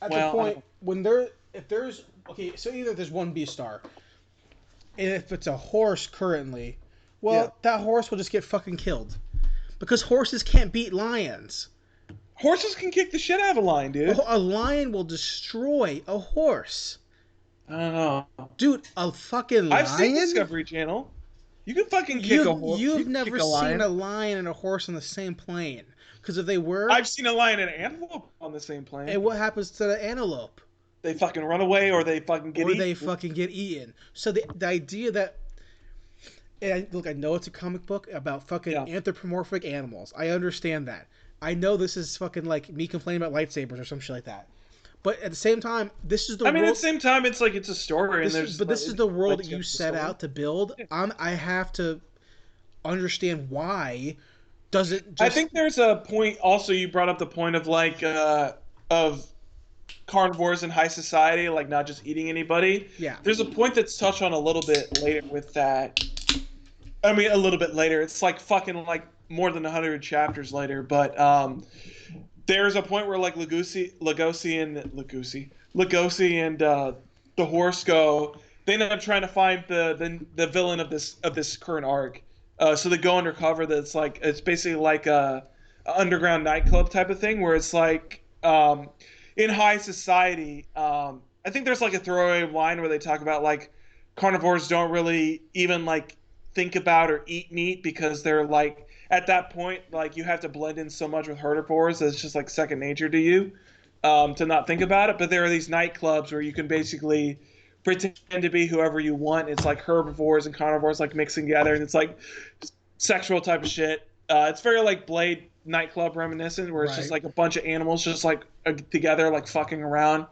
at the well, I don't point know. when there, if there's okay, so either there's one Beastar, and if it's a horse currently, Yeah, well, that horse will just get fucking killed because horses can't beat lions. horses can kick the shit out of a lion, dude. A lion will destroy a horse. I don't know. Dude, a fucking I've seen lion? Discovery Channel. You can fucking kick a You've horse. You you've can kick never a seen lion. a lion and a horse on the same plane. Because if they were, I've seen a lion and an antelope on the same plane. and what happens to the antelope? They fucking run away or they fucking get Or eaten. they fucking get eaten. So the idea that, and look, I know it's a comic book about fucking Yeah. anthropomorphic animals. I understand that. I know this is fucking like me complaining about lightsabers or some shit like that. But at the same time, this is the I mean, at world. the same time, it's like it's a story, and But this is the world that you the set story. out to build. Yeah. I have to understand why. Does it I just think there's a point. Also, you brought up the point of like of carnivores in high society, like not just eating anybody. yeah? There's a point that's touched on a little bit later with that. I mean, a little bit later. It's like fucking like more than 100 chapters later, but there's a point where like Lugosi and the horse go. They end up trying to find the villain of this current arc. So they go undercover. That's like it's basically like a underground nightclub type of thing where it's like in high society. I think there's like a throwaway line where they talk about like carnivores don't really even like think about or eat meat because they're like at that point like you have to blend in so much with herbivores that it's just like second nature to you to not think about it. But there are these nightclubs where you can basically pretend to be whoever you want. It's like herbivores and carnivores like mixing together, and it's like sexual type of shit. It's very like Blade nightclub reminiscent, where it's just Right. like a bunch of animals just like together, like fucking around.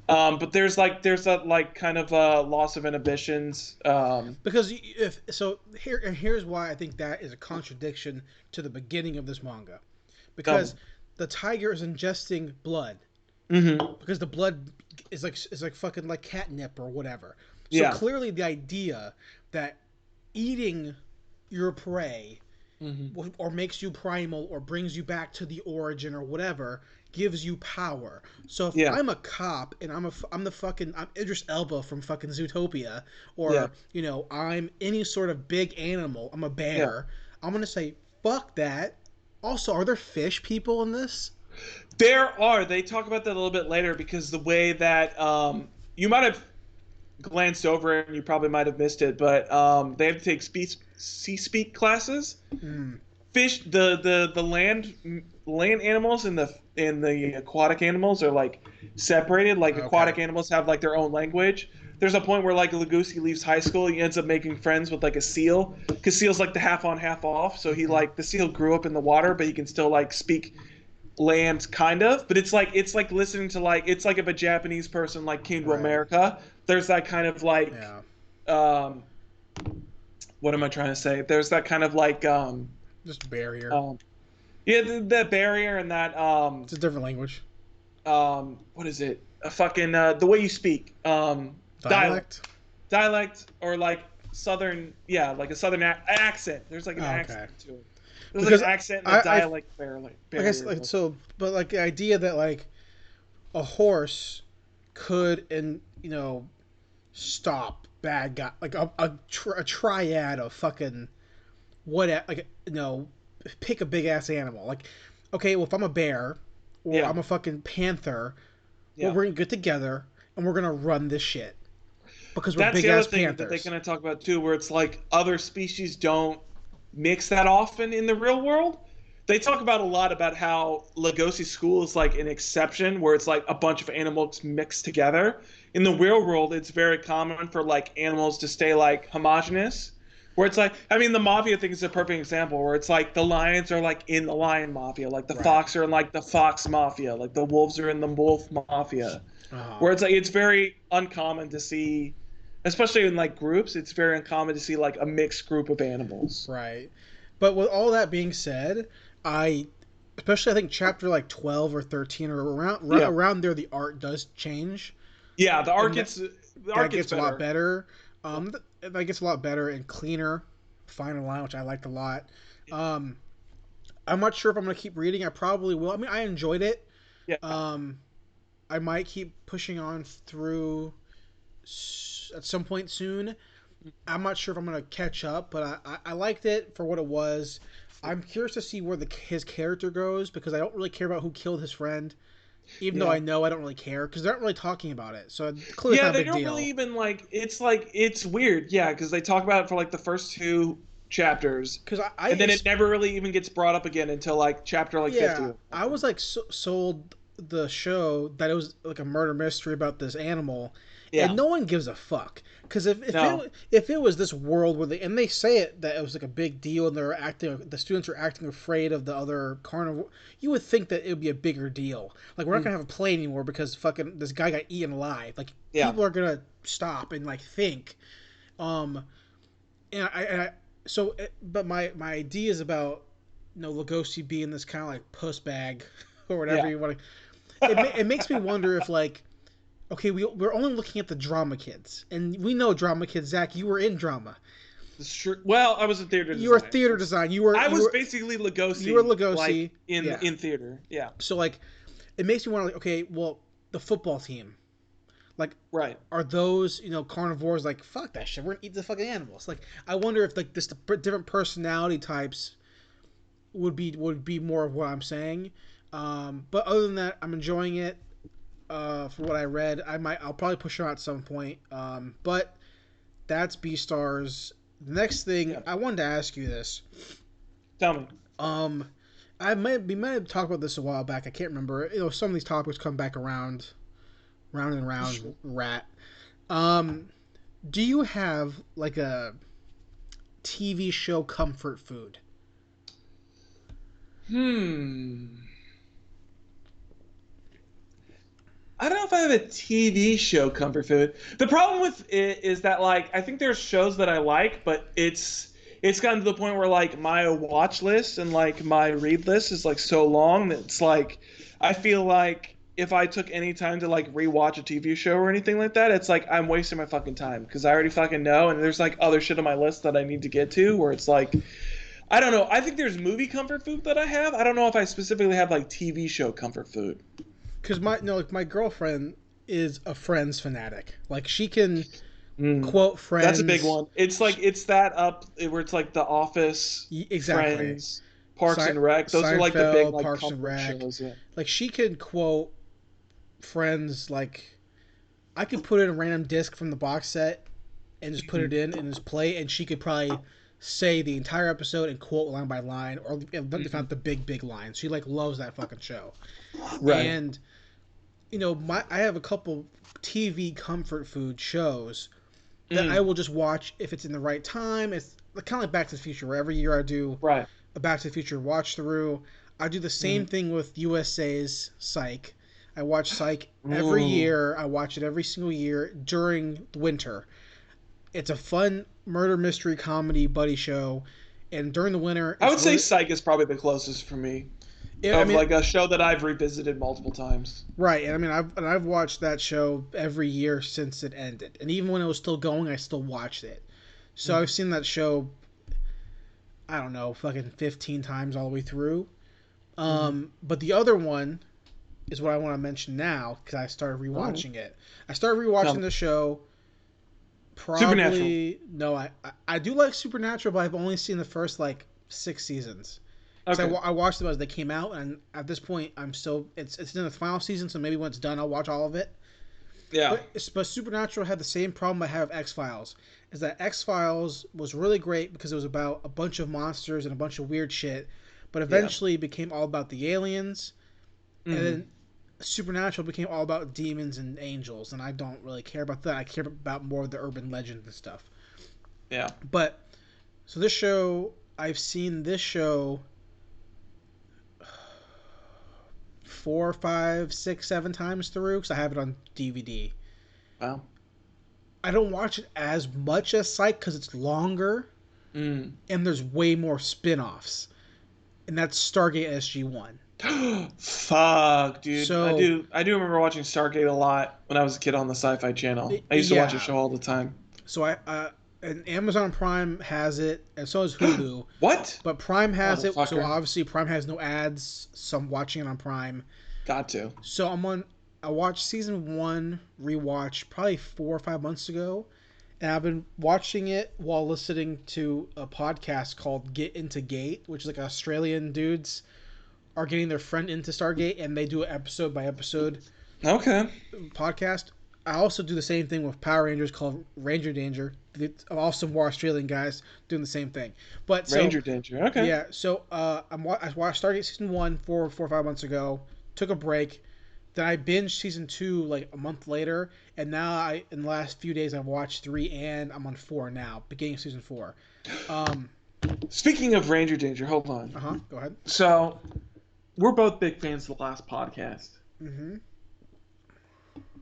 But there's that like kind of loss of inhibitions. Because if so, here's why I think that is a contradiction to the beginning of this manga, because Um, the tiger is ingesting blood, mm-hmm. because the blood is like fucking like catnip or whatever. So Yeah. clearly the idea that eating your prey Mm-hmm. or makes you primal or brings you back to the origin or whatever gives you power. So if Yeah. I'm a cop and I'm Idris Elba from fucking Zootopia, Yeah. or I'm any sort of big animal, I'm a Yeah. bear, I'm gonna say fuck that. Also, are there fish people in this? There are. They talk about that a little bit later because the way that you might have glanced over it and you probably might have missed it, but they have to take sea speak classes. Mm, Fish, the land animals and the aquatic animals are like separated. Like okay. aquatic animals have like their own language. There's a point where like Legusi leaves high school, he ends up making friends with like a seal, because seal's like the half on half off. So he like the seal grew up in the water, but he can still like speak land kind of. But it's like listening to like it's like if a Japanese person like came to Right. America. There's that kind of like Yeah. um, what am I trying to say? There's that kind of like Just barrier. um, yeah, the barrier and that It's a different language. what is it? A fucking the way you speak dialect, Dialect. dialect or like southern, yeah, like a southern accent. There's like an Oh, okay. accent to it. There's Because like an accent and a dialect I guess barrier. like so, but like the idea that like a horse could, and stop, bad guy, like a triad of fucking what, like, pick a big ass animal. Like, okay, well, if I'm a bear or Yeah. I'm a fucking panther, well, Yeah. we're gonna get together and we're gonna run this shit because we're That's big the other ass thing that they panthers. kind of talk about too, where it's like other species don't mix that often in the real world. They talk about a lot about how Lugosi school is like an exception, where it's like a bunch of animals mixed together. In the real world, it's very common for like animals to stay like homogenous. Where it's like, I mean, the mafia thing is a perfect example, where it's like the lions are like in the lion mafia, like the Right. fox are in like the fox mafia, like the wolves are in the wolf mafia. Uh-huh. Where it's like it's very uncommon to see, especially in like groups, it's very uncommon to see like a mixed group of animals. Right. But with all that being said, I, especially I think chapter like 12 or 13 or Yeah, around there, the art does change, yeah. and The art that gets gets a lot better. better. Yeah, That gets a lot better and cleaner. Final line, which I liked a lot. Um, I'm not sure if I'm gonna keep reading. I probably will. I mean, I enjoyed it. yeah, Um, I might keep pushing on through at some point soon. I'm not sure if I'm gonna catch up, but I liked it for what it was. I'm curious to see where his character goes because I don't really care about who killed his friend, even though yeah. I know I don't really care because they're not really talking about it. So clearly, it's Yeah, not a they big don't really deal. even like it's weird. Yeah, because they talk about it for like the first two chapters, Because and then it never really even gets brought up again until like chapter like 50 yeah, or I something. was like sold the show that it was like a murder mystery about this animal, and Yeah, no one gives a fuck. Because no. if it was this world where they say it that it was like a big deal and the students are acting afraid of the other carnivore, you would think that it would be a bigger deal. Like we're not Mm, gonna have a play anymore because fucking this guy got eaten alive. Like yeah, people are gonna stop and like think. Um, and I so but my ideas about Lugosi being this kind of like puss bag or whatever yeah. you want to, it makes me wonder if like, okay, we're only looking at the drama kids and we know drama kids. Zach, you were in drama. It's true. Well, I was in theater You were design. theater design. You were I you was were basically you were Lugosi, like Lugosi. Yeah. in theater. Yeah, So like it makes me wonder like, okay, well, the football team, like, right. are those carnivores? Like fuck that shit, we're gonna eat the fucking animals. Like I wonder if like this the different personality types would be more of what I'm saying. But other than that, I'm enjoying it. For what I read, I'll probably push it out at some point. But that's Beastars. The next thing Yeah. I wanted to ask you this. Tell me. Um, we might have talked about this a while back. I can't remember. Some of these topics come back around, round and round. Rat. Um, do you have like a TV show comfort food? Hmm. I don't know if I have a TV show comfort food. The problem with it is that like I think there's shows that I like, but it's gotten to the point where like my watch list and like my read list is like so long that it's like I feel like if I took any time to like rewatch a TV show or anything like that, it's like I'm wasting my fucking time because I already fucking know and there's like other shit on my list that I need to get to where it's like I don't know. I think there's movie comfort food that I have. I don't know if I specifically have like TV show comfort food. Because my no, like my girlfriend is a Friends fanatic. Like she can Mm. quote That's a big Friends. one. It's like it's that up where it's like The Office, Exactly. Friends, Parks and Rec. Those are like the big Seinfeld, like Parks and comfort Rec. shows. Yeah. Like she could quote Friends. Like I could put in a random disc from the box set and just put it in and just play, and she could probably say the entire episode and quote line by line, or if Hmm. not the big lines. She like loves that fucking show. Right. And I have a couple TV comfort food shows that I Mm. will just watch if it's in the right time. It's kind of like Back to the Future, where every year I do Right. a Back to the Future watch through. I do the same Mm. thing with USA's Psych. I watch Psych every Ooh. year. I watch it every single year during the winter. It's a fun murder mystery comedy buddy show, and during the winter, I it's would say really. Psych is probably the closest for me I of mean, like a show that I've revisited multiple times. right, and I mean, I've watched that show every year since it ended, and even when it was still going, I still watched it. So Mm. I've seen that show, I don't know, fucking 15 times all the way through. Hmm. But the other one is what I want to mention now because I started All right. rewatching it. I started Tell rewatching me. the show Supernatural. Probably no. I do like Supernatural, but I've only seen the first like 6 seasons. Because Okay. I watched them as they came out, and at this point, I'm still it's in the final season, so maybe when it's done, I'll watch all of it. Yeah. But Supernatural had the same problem I have with X Files, is that X Files was really great because it was about a bunch of monsters and a bunch of weird shit, but Yeah. eventually it became all about the aliens, and Mm-hmm. then Supernatural became all about demons and angels, and I don't really care about that. I care about more of the urban legends and stuff. Yeah. But so this show, I've seen this show 4, 5, 6, 7 times through because I have it on DVD. Wow. I don't watch it as much as Psych because it's longer Mm. and there's way more spin-offs, and that's Stargate SG-1. Fuck, dude. I So do. I do remember watching Stargate a lot when I was a kid on the Sci-Fi Channel. I used to watch a yeah, show all the time. so I and Amazon Prime has it, and so does Hulu. What? But Prime has it, so Motherfucker. obviously Prime has no ads. So I'm watching it on Prime. Got to. So I'm on. I watched season 1 rewatch probably 4 or 5 months ago, and I've been watching it while listening to a podcast called Get Into Gate, which is like Australian dudes are getting their friend into Stargate, and they do an episode by episode Okay. podcast. I also do the same thing with Power Rangers called Ranger Danger. Also more Australian guys doing the same thing. But so Ranger Danger. Okay. yeah, so I watched Stargate season 1 4 or 5 months ago. Took a break. Then I binged season 2 like a month later, and now in the last few days I've watched 3 and I'm on 4 now, beginning of season 4. Um, Speaking of Ranger Danger, hold on. Go ahead. So we're both big fans of the last podcast. Mm-hmm.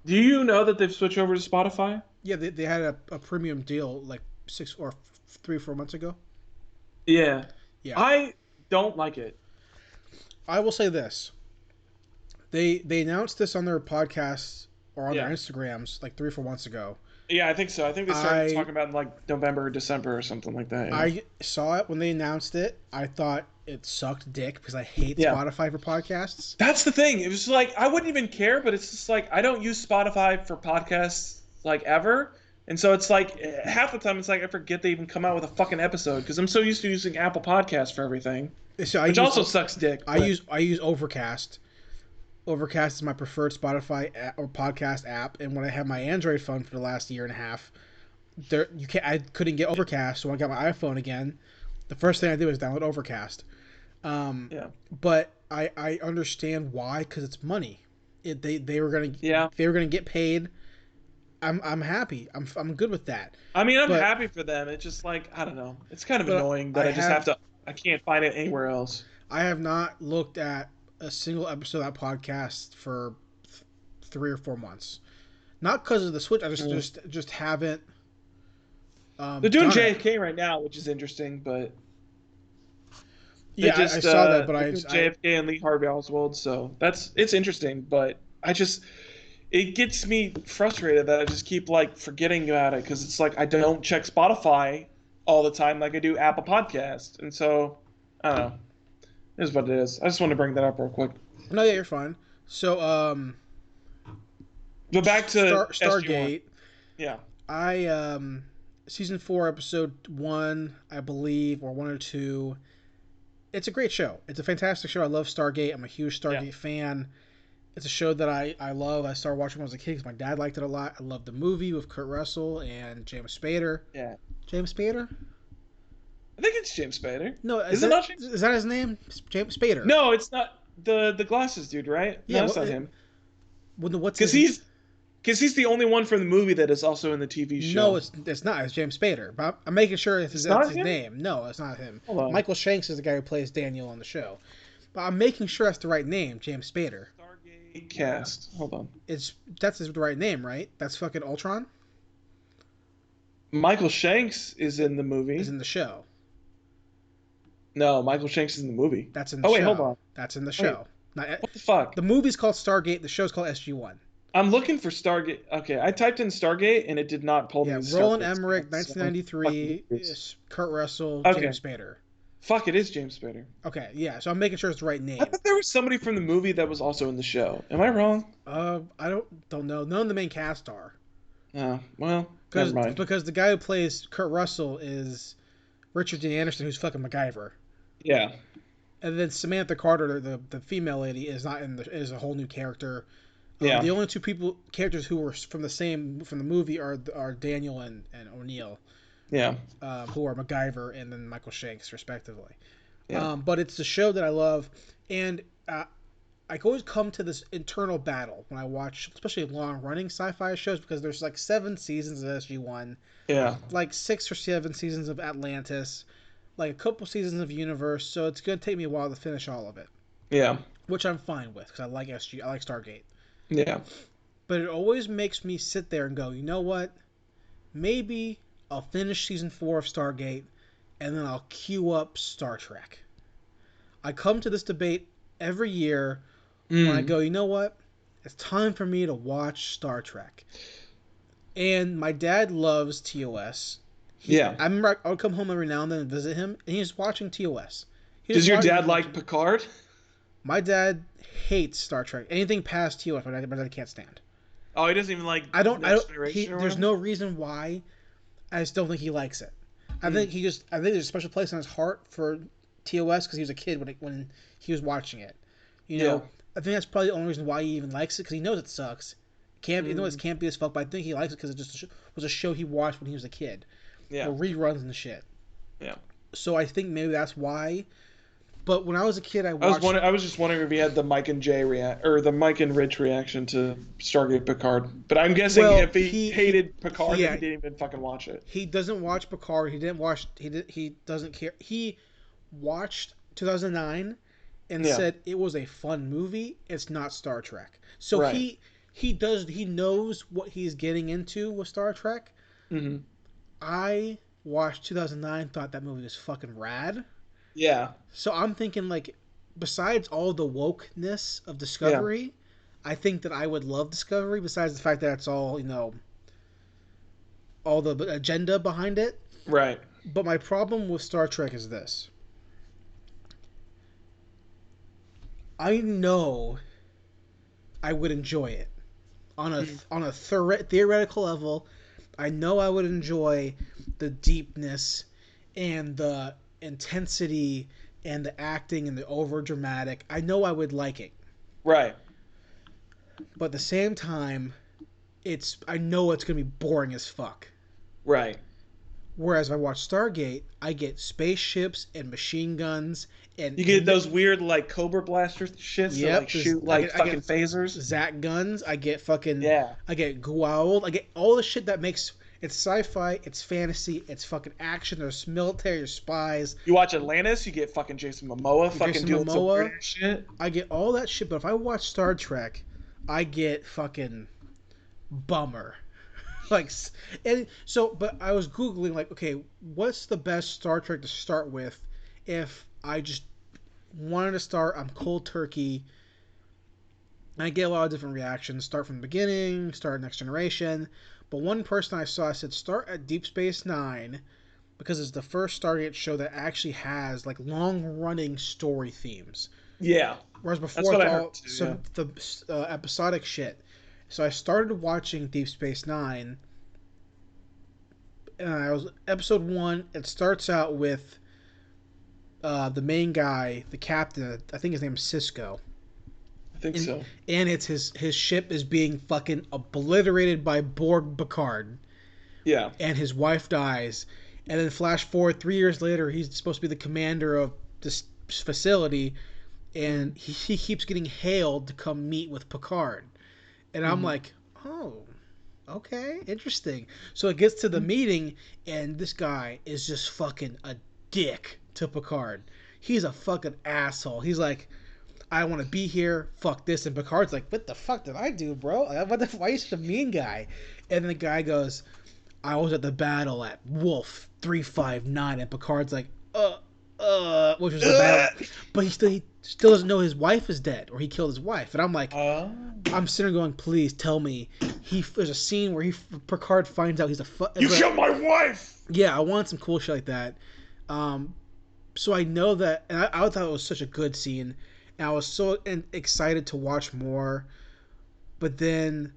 Do you know that they've switched over to Spotify? Yeah, they had a premium deal like 3 or 4 months ago. Yeah. Yeah, I don't like it. I will say this: they announced this on their podcasts or on their Yeah. Instagrams like 3 or 4 months ago. Yeah, I think so. I think they started I talking about in like November or December or something like that. Yeah. I saw it when they announced it. I thought it sucked dick because I hate Yeah. Spotify for podcasts. That's the thing. It was like I wouldn't even care, but it's just like I don't use Spotify for podcasts like ever. And so it's like half the time it's like I forget they even come out with a fucking episode because I'm so used to using Apple Podcasts for everything, So which also sucks dick. But I use Overcast. Overcast is my preferred Spotify or podcast app, and when I had my Android phone for the last year and a half, I couldn't get Overcast, so when I got my iPhone again, the first thing I did was download Overcast. yeah, But I understand why, because it's money. They were gonna yeah. they were gonna get paid. I'm happy. I'm good with that. I mean, I'm But happy for them. It's just like I don't know. It's kind of but annoying that I just have to. I can't find it anywhere else. I have not looked at a single episode of that podcast for 3 or 4 months. Not because of the Switch. I just haven't. They're doing Done it. JFK right now, which is interesting, but they Yeah, I just saw that, but they're doing JFK and Lee Harvey Oswald, so it's interesting. But it gets me frustrated that I just keep like forgetting about it because it's like I don't check Spotify all the time like I do Apple Podcast, and so I don't know. It is what it is. I just want to bring that up real quick. no, yeah, you're fine. So But back to SG1. Stargate. Yeah. I season 4 episode 1, I believe, or 1 or 2. It's a great show. It's a fantastic show. I love Stargate. I'm a huge Stargate fan. It's a show that I love. I started watching when I was a kid because my dad liked it a lot. I love the movie with Kurt Russell and James Spader. Yeah. James Spader? I think it's James Spader. No, is it not James? Is that his name? James Spader. No, it's not the glasses dude, right? Yeah, no, it's not him. What's Because he's the only one from the movie that is also in the TV show. No, it's not. It's James Spader. But I'm making sure that's his name. No, it's not him. Hold on. Michael Shanks is the guy who plays Daniel on the show. But I'm making sure that's the right name, James Spader. Stargate cast. Hold on. That's the right name, right? That's fucking Ultron. Michael Shanks is in the movie. Is in the show. No, Michael Shanks is in the movie. That's in the show. Oh wait, hold on. That's in the show. What the fuck? The movie's called Stargate. The show's called SG-1. I'm looking for Stargate. Okay, I typed in Stargate and it did not pull me. Roland Emmerich, 1993. Kurt Russell, James Spader. Fuck, it is James Spader. Okay, yeah. So I'm making sure it's the right name. I thought there was somebody from the movie that was also in the show. Am I wrong? I don't know. None of the main cast are. Well, never mind. Because the guy who plays Kurt Russell is Richard Dean Anderson, who's fucking MacGyver. Yeah. And then Samantha Carter, the female lady, is not in the is a whole new character. Yeah. The only two characters who were from the movie are Daniel and O'Neill. Yeah. Who are MacGyver and then Michael Shanks respectively. Yeah. But it's the show that I love, and I always come to this internal battle when I watch, especially long-running sci-fi shows, because there's like 7 seasons of SG-1, Yeah. like 6 or 7 seasons of Atlantis, like a couple seasons of Universe. So it's gonna take me a while to finish all of it. Yeah. Which I'm fine with because I like SG, I like Stargate. Yeah. But it always makes me sit there and go, you know what? Maybe I'll finish season 4 of Stargate, and then I'll queue up Star Trek. I come to this debate every year when I go, you know what? It's time for me to watch Star Trek. And my dad loves TOS. I remember I would come home every now and then and visit him, and he's watching TOS. Does your dad like Picard? My dad hates Star Trek. Anything past TOS, my dad can't stand. Oh, he doesn't even like. There's no reason why. I just don't think he likes it. I think there's a special place in his heart for TOS because he was a kid when he was watching it. You know, I think that's probably the only reason why he even likes it because he knows it sucks. He knows it can't be as fuck, but I think he likes it because it just was a show he watched when he was a kid. Yeah. Or reruns and shit. Yeah. So I think maybe that's why. But when I was a kid, I was just wondering if he had the Mike and the Mike and Rich reaction to Stargate Picard. But I'm guessing if he hated Picard, he didn't even fucking watch it. He doesn't watch Picard. He doesn't care. He watched 2009 and said it was a fun movie. It's not Star Trek. So he knows what he's getting into with Star Trek. Mm-hmm. I watched 2009, thought that movie was fucking rad. Yeah. So I'm thinking, like, besides all the wokeness of Discovery, I think that I would love Discovery, besides the fact that it's all, all the agenda behind it. Right. But my problem with Star Trek is this. I know I would enjoy it. On a theoretical level, I know I would enjoy the deepness and the intensity and the acting and the over dramatic. I know I would like it. Right. But at the same time, I know it's gonna be boring as fuck. Right. Whereas if I watch Stargate, I get spaceships and machine guns and you get those weird like Cobra blaster shits that like shoot like fucking phasers. Zach guns. I get fucking I get Guaul. I get all the shit that makes. It's sci-fi, it's fantasy, it's fucking action, there's military, there's spies. You watch Atlantis, you get fucking Jason Momoa doing some weird shit. I get all that shit, but if I watch Star Trek, I get fucking bummer. But I was Googling, like, okay, what's the best Star Trek to start with if I just wanted to start, I'm cold turkey, and I get a lot of different reactions. Start from the beginning, start Next Generation. But one person I saw said start at Deep Space Nine because it's the first Stargate show that actually has like long-running story themes. Yeah. Whereas before it's all the episodic shit. So I started watching Deep Space Nine, and I was episode 1. It starts out with the main guy, the captain. I think his name is Cisco. I think so. And it's his ship is being fucking obliterated by Borg Picard. Yeah. And his wife dies. And then flash forward 3 years later, he's supposed to be the commander of this facility, and he keeps getting hailed to come meet with Picard. And I'm like, oh, okay, interesting. So it gets to the meeting, and this guy is just fucking a dick to Picard. He's a fucking asshole. He's like, I want to be here. Fuck this. And Picard's like, what the fuck did I do, bro? Why are you such a mean guy? And then the guy goes, I was at the battle at Wolf 359. And Picard's like, which was the battle. But he still doesn't know his wife is dead, or he killed his wife. And I'm like, I'm sitting there going, please tell me. There's a scene where Picard finds out he's a You killed my wife! Yeah, I want some cool shit like that. So I know that, and I thought it was such a good scene. And I was so excited to watch more, but then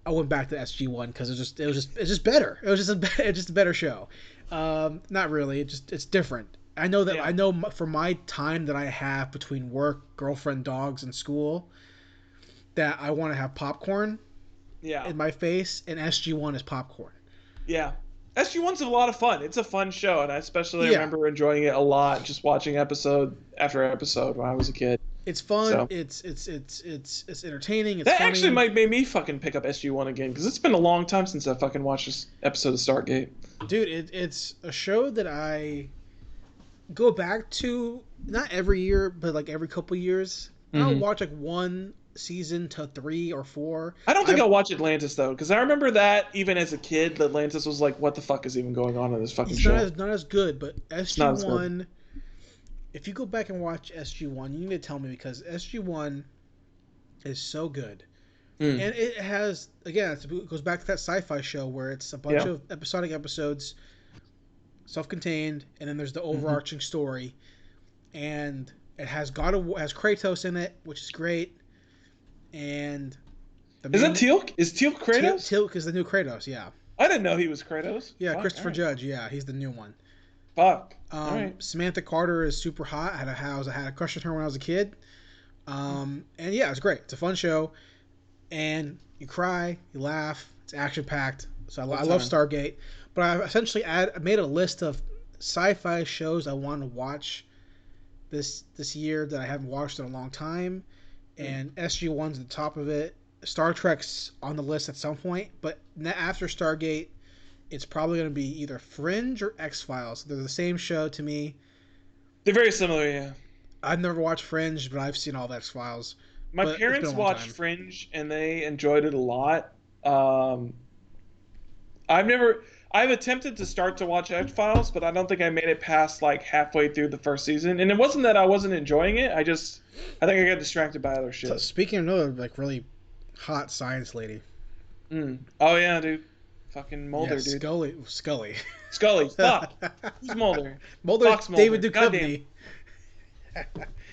I went back to SG1 because it's just better. It was just a better show. Not really. It's different. I know that Yeah. I know for my time that I have between work, girlfriend, dogs, and school, that I want to have popcorn Yeah. in my face, and SG1 is popcorn. Yeah. SG1's a lot of fun. It's a fun show, and I especially Yeah, remember enjoying it a lot, just watching episode after episode when I was a kid. it's fun. So It's entertaining. It's that actually funny. might make me fucking pick up SG1 again because it's been a long time since I fucking watched this episode of Stargate. Dude, it's a show that I go back to not every year, but like every couple years. I'll watch like one season to 3 or 4. I don't think I'll watch Atlantis though, because I remember that even as a kid, Atlantis was like, "What the fuck is even going on in this fucking show?" It's not as good, but SG1. If you go back and watch SG1, you need to tell me because SG1 is so good, and it has again it goes back to that sci-fi show where it's a bunch of episodic episodes, self-contained, and then there's the overarching story, and it has has Kratos in it, which is great, and is that Teal'c? Is Teal'c Kratos? Teal'c is the new Kratos, yeah. I didn't know he was Kratos. Yeah, Christopher Judge, yeah, he's the new one. Fuck. All right. Samantha Carter is super hot. I had a crush on her when I was a kid. And yeah, it's great. It's a fun show, and you cry, you laugh. It's action packed. So I love Stargate. But I essentially I made a list of sci-fi shows I want to watch this year that I haven't watched in a long time, and SG1's at the top of it. Star Trek's on the list at some point, but after Stargate, it's probably going to be either Fringe or X-Files. They're the same show to me. They're very similar, yeah. I've never watched Fringe, but I've seen all the X-Files. My parents watched Fringe, and they enjoyed it a lot. I've attempted to start to watch X-Files, but I don't think I made it past like halfway through the first season. And it wasn't that I wasn't enjoying it. I think I got distracted by other shit. So speaking of another like really hot science lady. Oh yeah, dude. Fucking Mulder, dude. Scully. Fuck. Who's Mulder? Mulder's David Duchovny.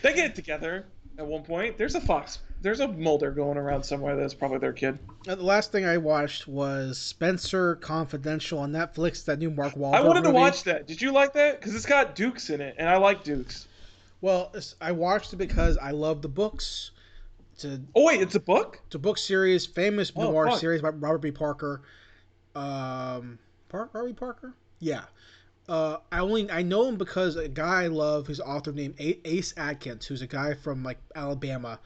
They get it together at one point. There's a Mulder going around somewhere that's probably their kid. The last thing I watched was Spencer Confidential on Netflix, that new Mark Wahlberg I wanted movie. to watch that. Did you like that? Because it's got Dukes in it, and I like Dukes. Well, I watched it because I love the books. Oh wait, it's a book? It's a book series, famous noir series by Robert B. Parker. Robert B. Parker? Yeah. I know him because a guy I love, who's an author named Ace Atkins, who's a guy from like Alabama,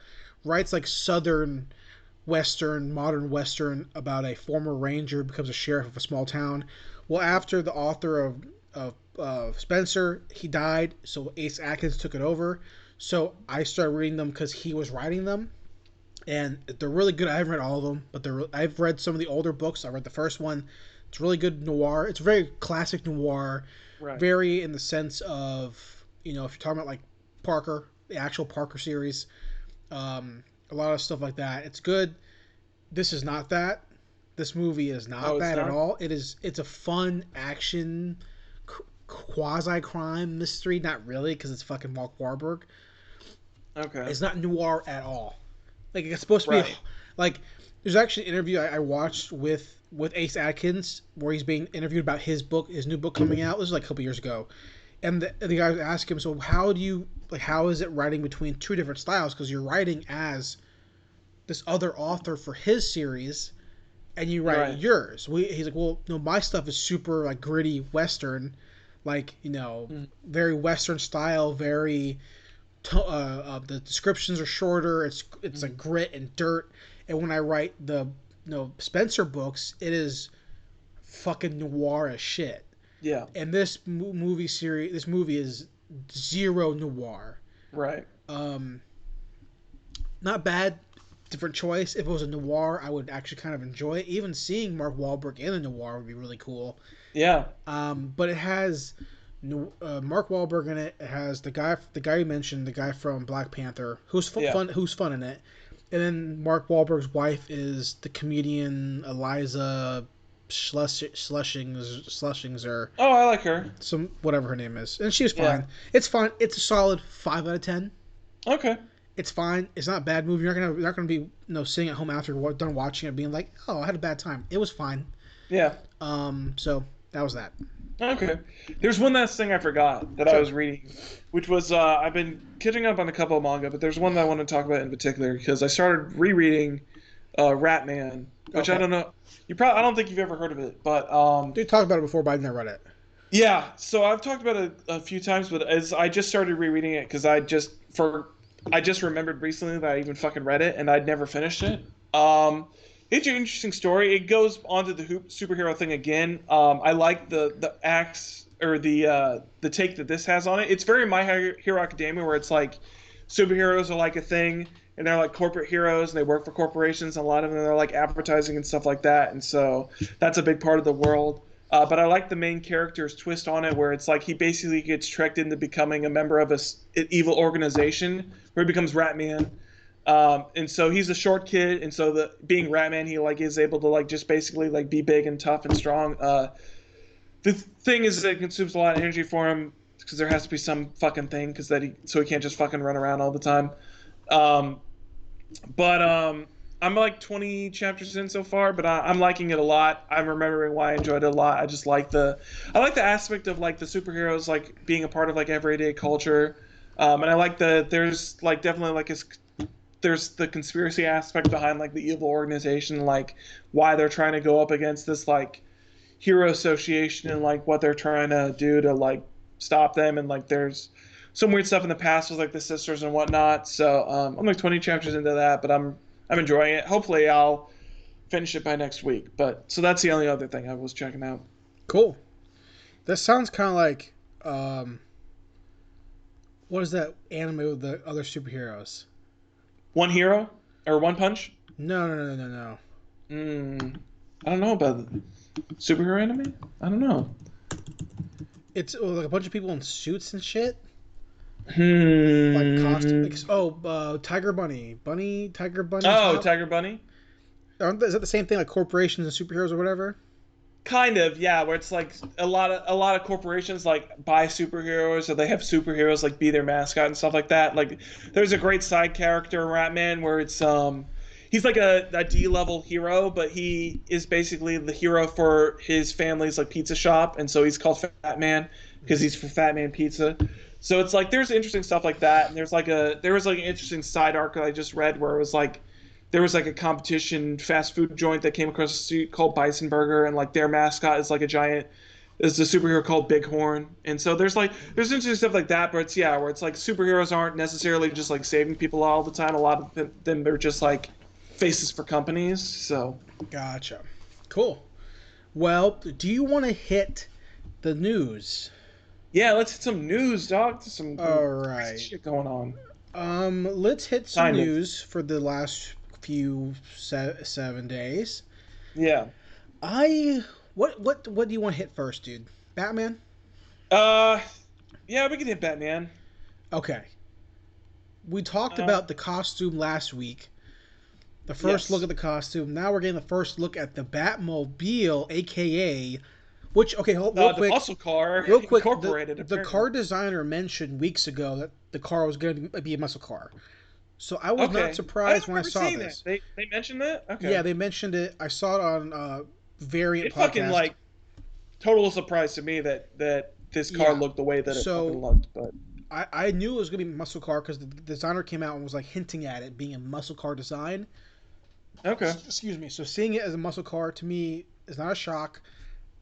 writes like southern western, modern western about a former ranger who becomes a sheriff of a small town. Well, after the author of Spencer, he died, so Ace Atkins took it over. So I started reading them because he was writing them, and they're really good. I haven't read all of them, but I've read some of the older books. I read the first one. It's really good noir. It's very classic noir, right. Very in the sense of, if you're talking about like Parker, the actual Parker series, a lot of stuff like that. It's good. This is not that. This movie is not that at all. It's a fun action quasi crime mystery. Not really, because it's fucking Mark Wahlberg. Okay. It's not noir at all. Like it's supposed to be like. There's actually an interview I watched with Ace Atkins where he's being interviewed about his new book coming out. This was like a couple years ago, and the guy asked him, "So how is it writing between two different styles? Because you're writing as this other author for his series, and you write yours." He's like, "Well, no, my stuff is super like gritty Western, like very Western style, very." The descriptions are shorter. It's like grit and dirt. And when I write the Spencer books, it is fucking noir as shit. Yeah. And this movie is zero noir. Right. Not bad. Different choice. If it was a noir, I would actually kind of enjoy it. Even seeing Mark Wahlberg in a noir would be really cool. Yeah. But it has Mark Wahlberg in it. It has the guy you mentioned, the guy from Black Panther, who's fun in it. And then Mark Wahlberg's wife is the comedian Eliza Schlesings or I like her. Whatever her name is, and she was fine. Yeah. It's fine. It's a solid 5 out of 10. Okay. It's fine. It's not a bad movie. You're not gonna be sitting at home after done watching it, being like, oh, I had a bad time. It was fine. Yeah. So that was that. Okay. There's one last thing I forgot that I Sure. was reading, which was I've been catching up on a couple of manga, but there's one that I want to talk about in particular because I started rereading Ratman, which I Okay. don't know. I don't think you've ever heard of it, but We talked about it before, but I've never read it. yeah. So I've talked about it a few times, but as I just started rereading it because I just remembered recently that I even fucking read it and I'd never finished it. Um, it's an interesting story. It goes onto the superhero thing again. I like the acts or the take that this has on it. It's very My Hero Academia, where it's like superheroes are like a thing, and they're like corporate heroes, and they work for corporations. And a lot of them are like advertising and stuff like that, and so that's a big part of the world. But I like the main character's twist on it, where it's like he basically gets tricked into becoming a member of an evil organization, where he becomes Ratman. And so he's a short kid, and so being Ratman, he like is able to like just basically like be big and tough and strong. The thing is that it consumes a lot of energy for him because there has to be some fucking thing because he can't just fucking run around all the time. Um, but I'm like 20 chapters in so far, but I'm liking it a lot. I'm remembering why I enjoyed it a lot. I like the aspect of like the superheroes like being a part of like everyday culture, and I like there's like definitely like there's the conspiracy aspect behind like the evil organization, like why they're trying to go up against this like hero association and like what they're trying to do to like stop them, and like there's some weird stuff in the past with like the sisters and whatnot. So I'm like 20 chapters into that, but I'm enjoying it. Hopefully I'll finish it by next week. But so that's the only other thing I was checking out. Cool. That sounds kind of like what is that anime with the other superheroes? One Hero or One Punch? No, no, no, no, no. Mm, I don't know about superhero anime. I don't know. It's like a bunch of people in suits and shit, like costume. Hmm. Like, Tiger Tiger Bunny Oh, top. Tiger Bunny. Is that the same thing like corporations and superheroes or whatever? Kind of, yeah, where it's like a lot of corporations like buy superheroes, or they have superheroes like be their mascot and stuff like that. Like there's a great side character in Ratman where it's he's like a D level hero, but he is basically the hero for his family's like pizza shop, and so he's called Fat Man because he's for Fat Man Pizza. So it's like there's interesting stuff like that, and there was like an interesting side arc that I just read where it was like there was like a competition fast food joint that came across the street called Bison Burger, and like their mascot is like a giant is a superhero called Bighorn. And so there's interesting stuff like that, but it's yeah, where it's like superheroes aren't necessarily just like saving people all the time. A lot of them are just like faces for companies. So Gotcha. Cool. Well, do you want to hit the news? yeah, let's hit some news, dog. There's some All crazy right. shit going on. Let's hit some Kind of. news for the last few 7 days. Yeah. I what do you want to hit first, dude? Batman? Uh yeah, we can hit Batman. Okay. We talked Uh about the costume last week. The first look yes. at the costume. Now we're getting the first look at the Batmobile, aka which okay, real The quick, muscle car real quick. The incorporated the apparently. car designer mentioned weeks ago that the car was going to be a muscle car. So I was not Okay. I surprised don't when I remember saw seeing that. this. They mentioned that? Yeah, Okay. they mentioned it. I saw it on Variant It fucking podcast. like total surprise to me that this car Yeah. looked the way that it fucking So looked, but I knew it was gonna be muscle car because the designer came out and was like hinting at it being a muscle car design. okay. Excuse me. So seeing it as a muscle car to me is not a shock.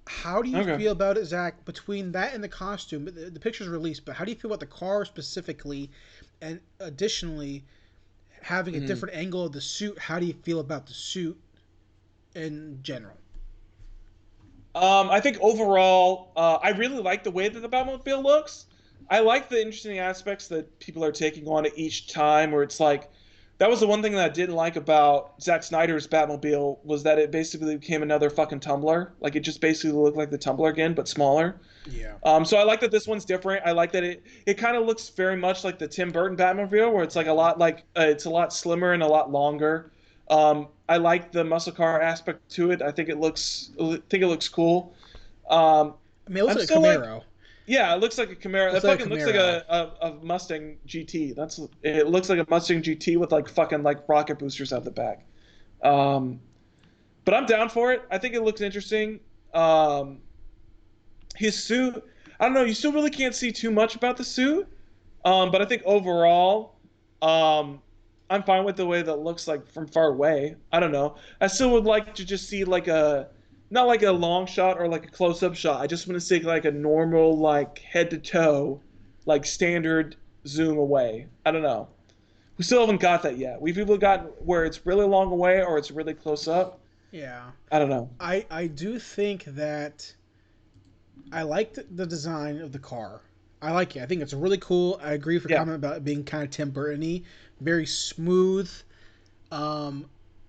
How do you Okay. feel about it, Zach? Between that and the costume, the picture's released, but how do you feel about the car specifically? And additionally, having a Mhm. different angle of the suit, how do you feel about the suit in general? I think overall, I really like the way that the Batmobile looks. I like the interesting aspects that people are taking on it each time, where it's like that was the one thing that I didn't like about Zack Snyder's Batmobile was that it basically became another fucking Tumbler. Like it just basically looked like the Tumbler again, but smaller. Yeah. So I like that this one's different. I like that it kind of looks very much like the Tim Burton Batmobile, where it's like a lot like it's a lot slimmer and a lot longer. I like the muscle car aspect to it. I think it looks cool. Um, I mean, it looks I'm like a still like Camaro. Yeah, it looks like a Camaro. It Looks like a fucking looks like Camaro. a Mustang GT. It looks like a Mustang GT with like fucking like rocket boosters out the back. Um, but I'm down for it. I think it looks interesting. Um, his suit, I don't know. You still really can't see too much about the suit. But I think overall, um, I'm fine with the way that looks like from far away. I don't know. I still would like to just see like not like a long shot or like a close-up shot. I just want to see like a normal like head to toe, like standard zoom away. I don't know. We still haven't got that yet. We've either gotten where it's really long away or it's really close up. Yeah. I don't know. I do think that I like the design of the car. I like it. I think it's really cool. I agree with your Yeah. comment about it being kind of Tim Burton-y, very smooth, um,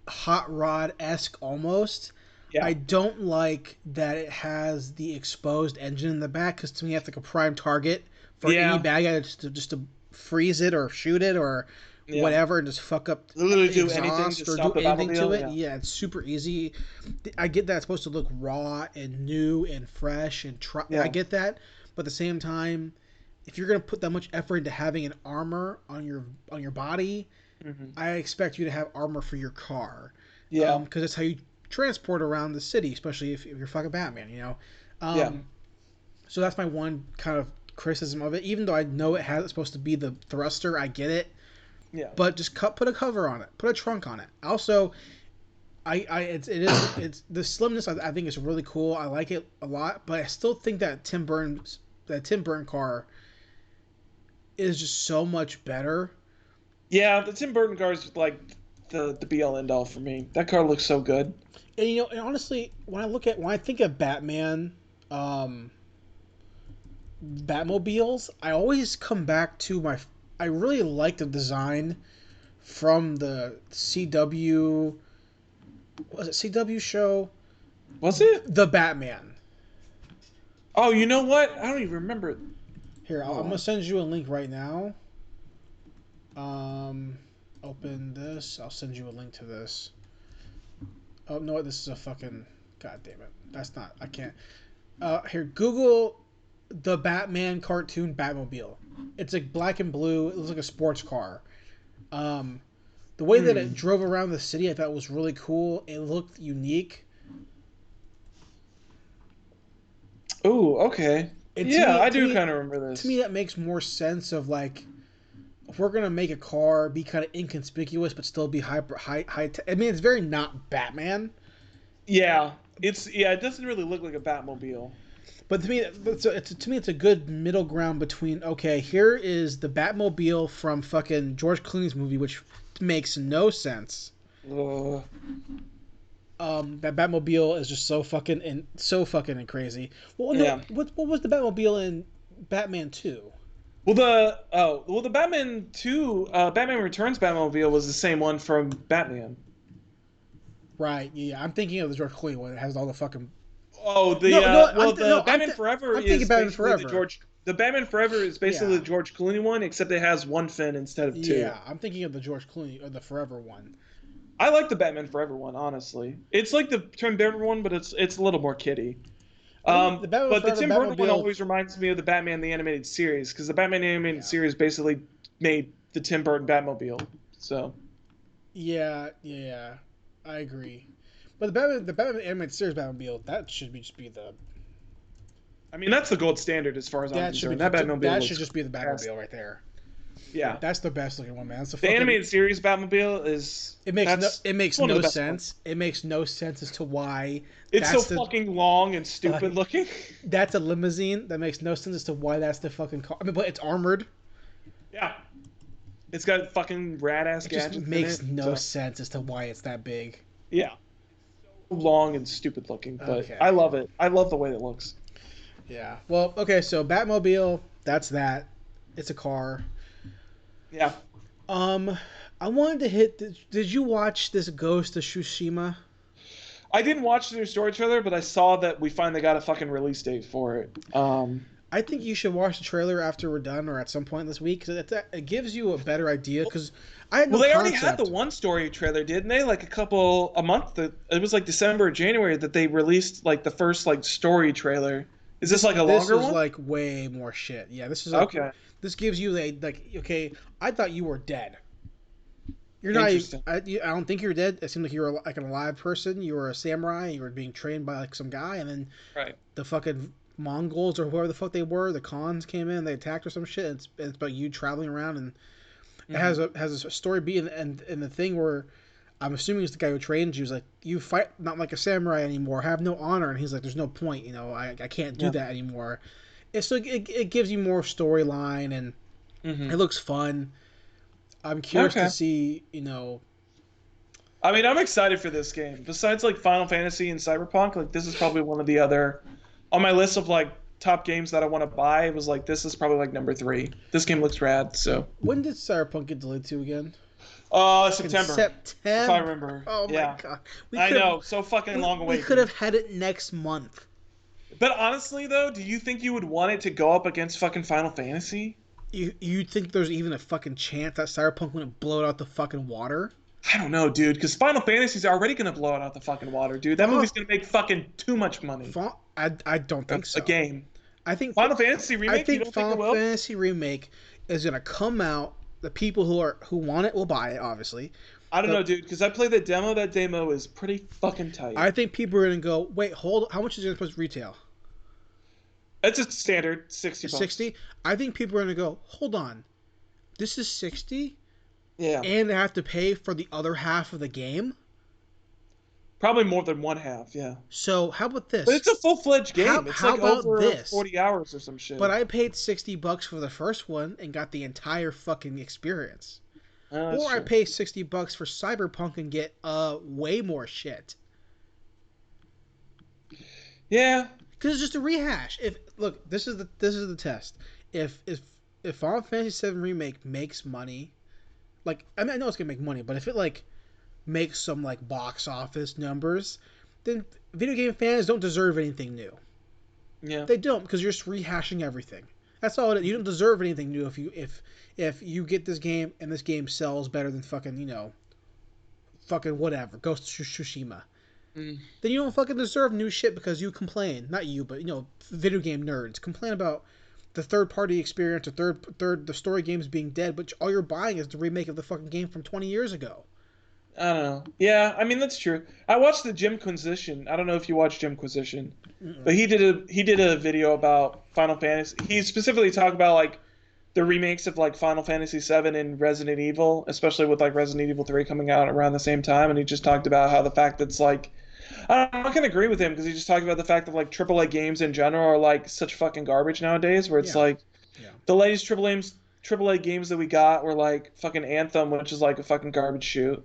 hot rod esque almost. Yeah. I don't like that it has the exposed engine in the back because to me that's like a prime target for any Yeah. bad guy just to freeze it or shoot it or Yeah. whatever and just fuck up Literally do anything to exhaust or do stop the anything to Batmobile. it. Yeah. Yeah, it's super easy. I get that it's supposed to look raw and new and fresh and I Yeah. get that, but at the same time, if you're gonna put that much effort into having an armor on your body, Hmm. I expect you to have armor for your car, Yeah. because that's how you transport around the city, especially if you're fucking Batman, you know. Yeah. So that's my one kind of criticism of it. Even though I know it's supposed to be the thruster, I get it, Yeah. but just put a cover on it, put a trunk on it. Also, it's the slimness. I think is really cool. I like it a lot, but I still think that Tim Burton car is just so much better. Yeah, the Tim Burton car is like the be all end all for me. That car looks so good. And you know, and honestly, when I think of Batman, um, Batmobiles, I always come back to my. I really like the design from the CW. Was it CW show? Was it? The Batman. Oh, you know what? I don't even remember. Here, I'm gonna send you a link right now. Um, Open this. I'll send you a link to this. Oh no, this is a fucking. God damn it. That's not. I can't. Here, Google the Batman cartoon Batmobile. It's like black and blue. It looks like a sports car. Um, the way that it drove around the city, I thought was really cool. It looked unique. Oh, okay. Yeah, I do kind of remember this. To me, that makes more sense of like if we're gonna make a car be kind of inconspicuous but still be high. I mean, it's very not Batman. Yeah, it doesn't really look like a Batmobile. But to me, it's a good middle ground between okay, here is the Batmobile from fucking George Clooney's movie, which makes no sense. That Batmobile is just so fucking and crazy. Well, no, Yeah. what was the Batmobile in Batman 2? Well, the Batman 2, Batman Returns Batmobile was the same one from Batman. Right. Yeah, I'm thinking of the George Clooney one that has all the fucking. Oh, Batman Forever is basically the Batman Forever is basically the George Clooney one, except it has one fin instead of two. Yeah, I'm thinking of the George Clooney or the Forever one. I like the Batman Forever one, honestly. It's like the Tim Burton one, but it's a little more kiddie. But the Tim Burton one always reminds me of the Batman the Animated Series, because the Batman the Animated Series basically made the Tim Burton Batmobile. So. Yeah, I agree. But the Batman Animated Series Batmobile, that should just be the. I mean, that's the gold standard as far as I'm concerned. That should just be the Batmobile right there. Yeah, that's the best looking one, man. That's the animated series Batmobile is. It makes no sense. It makes no sense as to why it's so fucking long and stupid looking. That's a limousine. That makes no sense as to why that's the fucking car. I mean, but it's armored. Yeah, it's got fucking rad ass gadgets. It just makes no sense as to why it's that big. Yeah, so long and stupid looking, but I love it. I love the way it looks. Yeah. Well, okay. So Batmobile, that's that. It's a car. Yeah. I wanted to hit. Did you watch this Ghost of Tsushima? I didn't watch the new story trailer, but I saw that we finally got a fucking release date for it. I think you should watch the trailer after we're done, or at some point this week, because it gives you a better idea. Because I had no they concept. already had the one story trailer, didn't they? Like a month. It was like December or January that they released like the first like story trailer Is this like a this longer is one? like way more shit. Yeah, this is like Okay. this gives you like okay, I thought you were dead. You're not. Interesting. I don't think you're dead. It seemed like you were like an alive person. You were a samurai. You were being trained by like some guy, and then Right. the fucking Mongols or whoever the fuck they were, the Khans came in. They attacked or some shit. It's about you traveling around, and it has a story beat and the thing where I'm assuming it's the guy who trained you. Is like you fight not like a samurai anymore. Have no honor, and he's like, there's no point. You know, I can't do that anymore. It's like it gives you more storyline and it looks fun. I'm curious to Okay. see, you know. I mean, I'm excited for this game. Besides like Final Fantasy and Cyberpunk, like this is probably one of the other on my list of like top games that I want to buy. It was like this is probably like number 3. This game looks rad. So When did Cyberpunk get delayed to again? In September, if I September. remember. Oh my Yeah, god. I know, so fucking long We away, could have dude. had it next month. But honestly, though, do you think you would want it to go up against fucking Final Fantasy? You think there's even a fucking chance that Cyberpunk wouldn't blow it out the fucking water? I don't know, dude, because Final Fantasy's already gonna blow it out the fucking water, dude. That movie's gonna make fucking too much money. I don't think so. A game. I think Final Fantasy I remake. You think don't think it Final will? Fantasy remake is gonna come out. The people who want it will buy it, obviously. I don't know, dude, because I played the demo. That demo is pretty fucking tight. I think people are gonna go, wait, hold. How much is it supposed to retail? It's a standard 60 bucks. 60. I think people are gonna go, hold on, this is 60, Yeah. and they have to pay for the other half of the game. Probably more than one half. Yeah. So how about this? But it's a full-fledged game. It's how like about over this? 40 hours or some shit. But I paid $60 for the first one and got the entire fucking experience. Or I pay $60 for Cyberpunk and get way more shit. Yeah. Because it's just a rehash. If look, this is the test. If Final Fantasy VII Remake makes money, like I mean I know it's gonna make money, but if it like makes some like box office numbers, then video game fans don't deserve anything new. Yeah. They don't, because you're just rehashing everything. That's all it is. You don't deserve anything new if you get this game and this game sells better than fucking, you know, fucking whatever, Ghost of Tsushima. Mm. Then you don't fucking deserve new shit because you complain. Not you, but you know, video game nerds complain about the third party experience or the story games being dead, but all you're buying is the remake of the fucking game from 20 years ago. I don't know. Yeah, I mean that's true. I watched the Jimquisition. I don't know if you watched Jimquisition, but he did a video about Final Fantasy. He specifically talked about like the remakes of like Final Fantasy VII and Resident Evil, especially with like Resident Evil 3 coming out around the same time, and he just talked about how the fact that's like I'm not gonna agree with him because he just talked about the fact that like AAA games in general are like such fucking garbage nowadays, where it's like the latest AAA games that we got were like fucking Anthem, which is like a fucking garbage shoot.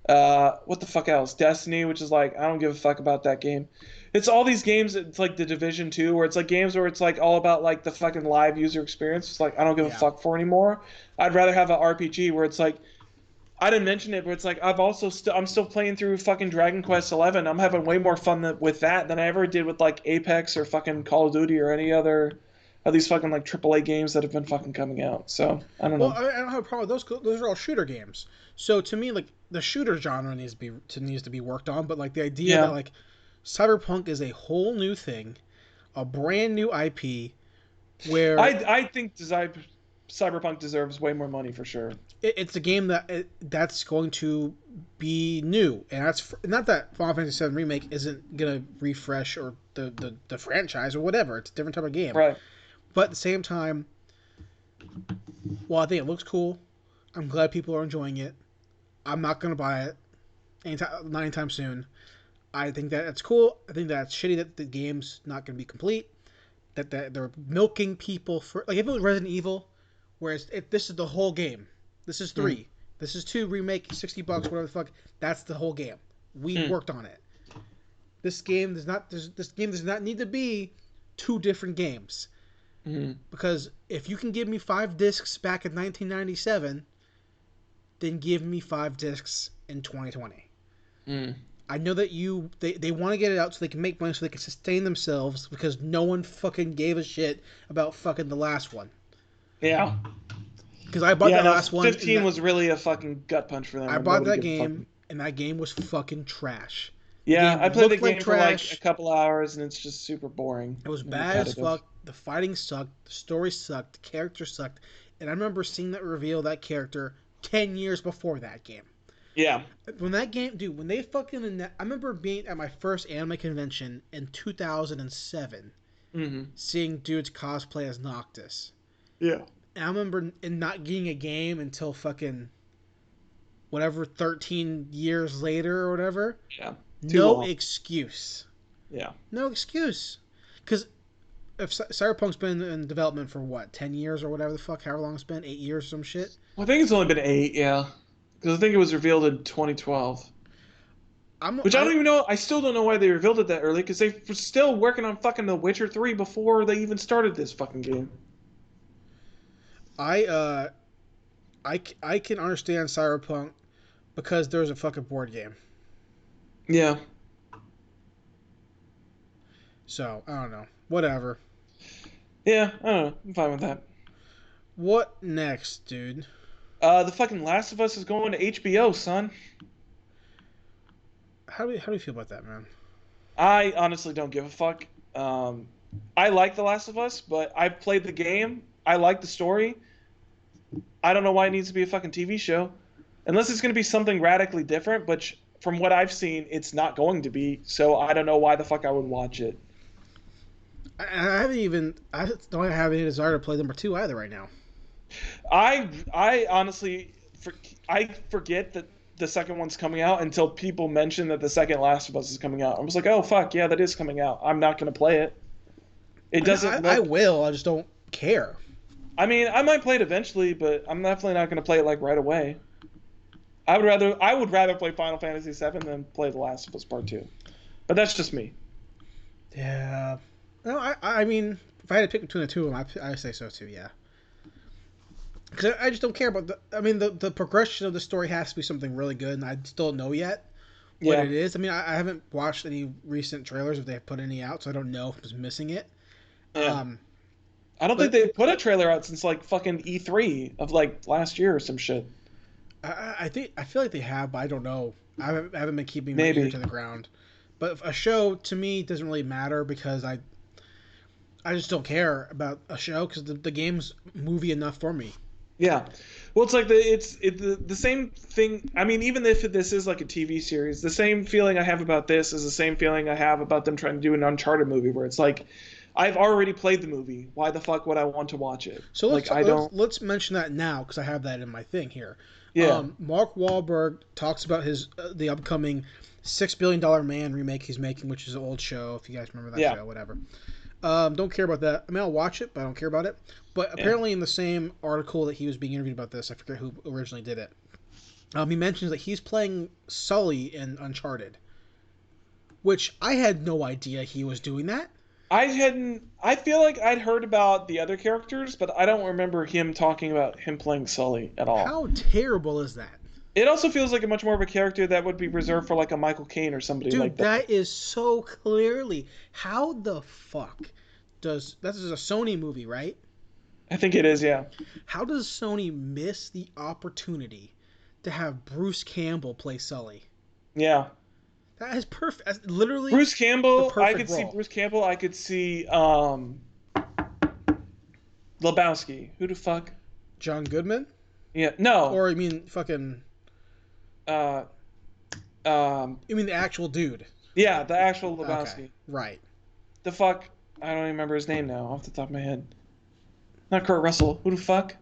What the fuck else? Destiny, which is like I don't give a fuck about that game. It's all these games. It's like the Division 2, where it's like games where it's like all about like the fucking live user experience. It's like I don't give a fuck for anymore. I'd rather have an RPG where it's like I didn't mention it, but it's like I'm still playing through fucking Dragon Quest 11. I'm having way more fun with that than I ever did with like Apex or fucking Call of Duty or any other of these fucking like AAA games that have been fucking coming out. So I don't know. Well, I don't have a problem with those. Those are all shooter games. So to me, like the shooter genre needs to be worked on. But like the idea that like Cyberpunk is a whole new thing, a brand new IP, where I think Cyberpunk deserves way more money for sure. It's a game that's going to be new, and that's not that Final Fantasy VII Remake isn't gonna refresh or the franchise or whatever. It's a different type of game, right? But at the same time, while I think it looks cool, I'm glad people are enjoying it. I'm not gonna buy it not anytime soon. I think that it's cool. I think that it's shitty that the game's not gonna be complete. That they're milking people for like if it was Resident Evil, whereas if this is the whole game. This is 3. This is 2 remake, $60, whatever the fuck. That's the whole game. We worked on it. This game does not need to be 2 different games. Because if you can give me 5 discs back in 1997, then give me 5 discs in 2020. I know that they want to get it out so they can make money so they can sustain themselves because no one fucking gave a shit about fucking the last one. Yeah. Because I bought that last one. 15 was really a fucking gut punch for them. I bought that game, and that game was fucking trash. The Yeah, I game played the looked like game for like a trash. couple hours, and it's just super boring It was and bad as repetitive. fuck. The fighting sucked. The story sucked. The character sucked. And I remember seeing that reveal of that character 10 years before that game. Yeah. When that game, dude, when they fucking, I remember being at my first anime convention in 2007, seeing dudes cosplay as Noctis. Yeah. And I remember not getting a game until fucking whatever 13 years later or whatever. Yeah. Too No long. excuse. Yeah. No excuse. Because if Cyberpunk's been in development for what, 10 years or whatever the fuck, however long it's been, 8 years or some shit. I think it's only been 8, yeah. Because I think it was revealed in 2012. Which I don't even know. I still don't know why they revealed it that early. Because they were still working on fucking The Witcher 3 before they even started this fucking game. I can understand Cyberpunk because there's a fucking board game. Yeah. So I don't know. Whatever. Yeah, I don't know. I'm fine with that. What next, dude? The fucking Last of Us is going to HBO, son. How do you feel about that, man? I honestly don't give a fuck. I like The Last of Us, but I've played the game. I like the story. I don't know why it needs to be a fucking TV show. Unless it's going to be something radically different, but from what I've seen, it's not going to be. So I don't know why the fuck I would watch it. I don't have any desire to play number 2 either right now. I honestly, I forget that the second one's coming out until people mention that the second Last of Us is coming out. I was like, oh fuck, yeah, that is coming out. I'm not going to play it. It doesn't. I will. I just don't care. I mean, I might play it eventually, but I'm definitely not going to play it like right away. I would rather play Final Fantasy VII than play The Last of Us Part 2. But that's just me. Yeah. No, I mean, if I had to pick between the two of them, I say so too. Yeah. Because I just don't care about the progression of the story has to be something really good, and I still don't know yet what it is. I mean, I haven't watched any recent trailers if they have put any out, so I don't know if I'm missing it. Yeah. I don't think they put a trailer out since like fucking E3 of like last year or some shit. I feel like they have, but I don't know. I haven't been keeping my ear to the ground. But a show to me doesn't really matter because I just don't care about a show because the game's movie enough for me. Yeah, well, it's like the same thing. I mean, even if this is like a TV series, the same feeling I have about this is the same feeling I have about them trying to do an Uncharted movie, where it's like, I've already played the movie. Why the fuck would I want to watch it? So let's mention that now because I have that in my thing here. Yeah. Mark Wahlberg talks about the upcoming $6 billion Man remake he's making, which is an old show. If you guys remember that show, whatever. Don't care about that. I mean, I'll watch it, but I don't care about it. But apparently, in the same article that he was being interviewed about this, I forget who originally did it. He mentions that he's playing Sully in Uncharted, which I had no idea he was doing that. I feel like I'd heard about the other characters, but I don't remember him talking about him playing Sully at all. How terrible is that? It also feels like a much more of a character that would be reserved for like a Michael Caine or somebody like that. Dude, that is so clearly. How the fuck this is a Sony movie, right? I think it is, yeah. How does Sony miss the opportunity to have Bruce Campbell play Sully? Yeah. That is perfect. That's literally Bruce Campbell. I could role. see Bruce Campbell. I could see Lebowski. Who the fuck? John Goodman? Yeah. No. Or you mean fucking? You mean the actual dude? Yeah, the actual Lebowski. Okay. Right. The fuck? I don't even remember his name now off the top of my head. Not Kurt Russell. Who the fuck?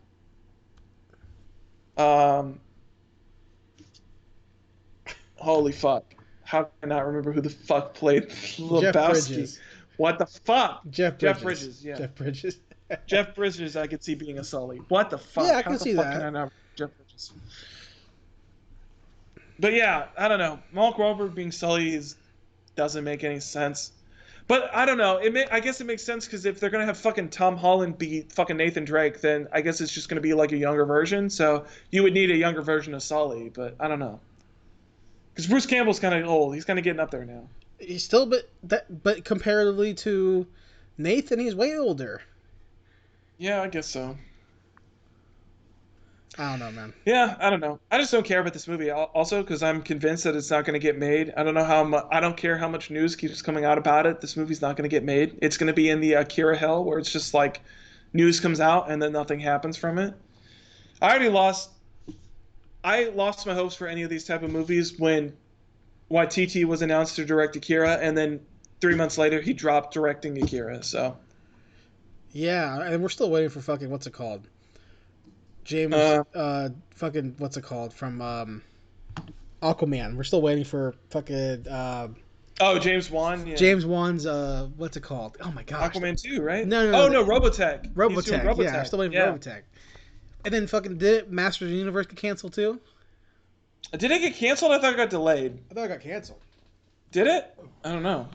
Holy fuck. How can I not remember who the fuck played Lebowski? What the fuck? Jeff Bridges. Yeah. Jeff Bridges. Jeff Bridges, I could see being a Sully. What the fuck? Yeah, I can see that. Can I not Jeff Bridges? But yeah, I don't know. Mark Wahlberg being Sully doesn't make any sense. But I don't know. I guess it makes sense because if they're gonna have fucking Tom Holland be fucking Nathan Drake, then I guess it's just gonna be like a younger version. So you would need a younger version of Sully. But I don't know. Because Bruce Campbell's kind of old. He's kind of getting up there now. He's still, but comparatively to Nathan, he's way older. Yeah, I guess so. I don't know, man. Yeah, I don't know. I just don't care about this movie. Also, because I'm convinced that it's not going to get made. I don't know how much. I don't care how much news keeps coming out about it. This movie's not going to get made. It's going to be in the Akira hell, where it's just like news comes out and then nothing happens from it. I already lost. I lost my hopes for any of these type of movies when Waititi was announced to direct Akira, and then 3 months later he dropped directing Akira. So Yeah, and we're still waiting for fucking what's it called? James, fucking what's it called from Aquaman? We're still waiting for fucking oh, James Wan, yeah. James Wan's what's it called? Oh my gosh, Aquaman 2, right? No, Oh no, Robotech. He's doing Robotech. Yeah, I'm Robotech. still waiting for Robotech. And then fucking did Masters of the Universe get canceled too? Did it get canceled? I thought it got delayed. I thought it got canceled. Did it? I don't know.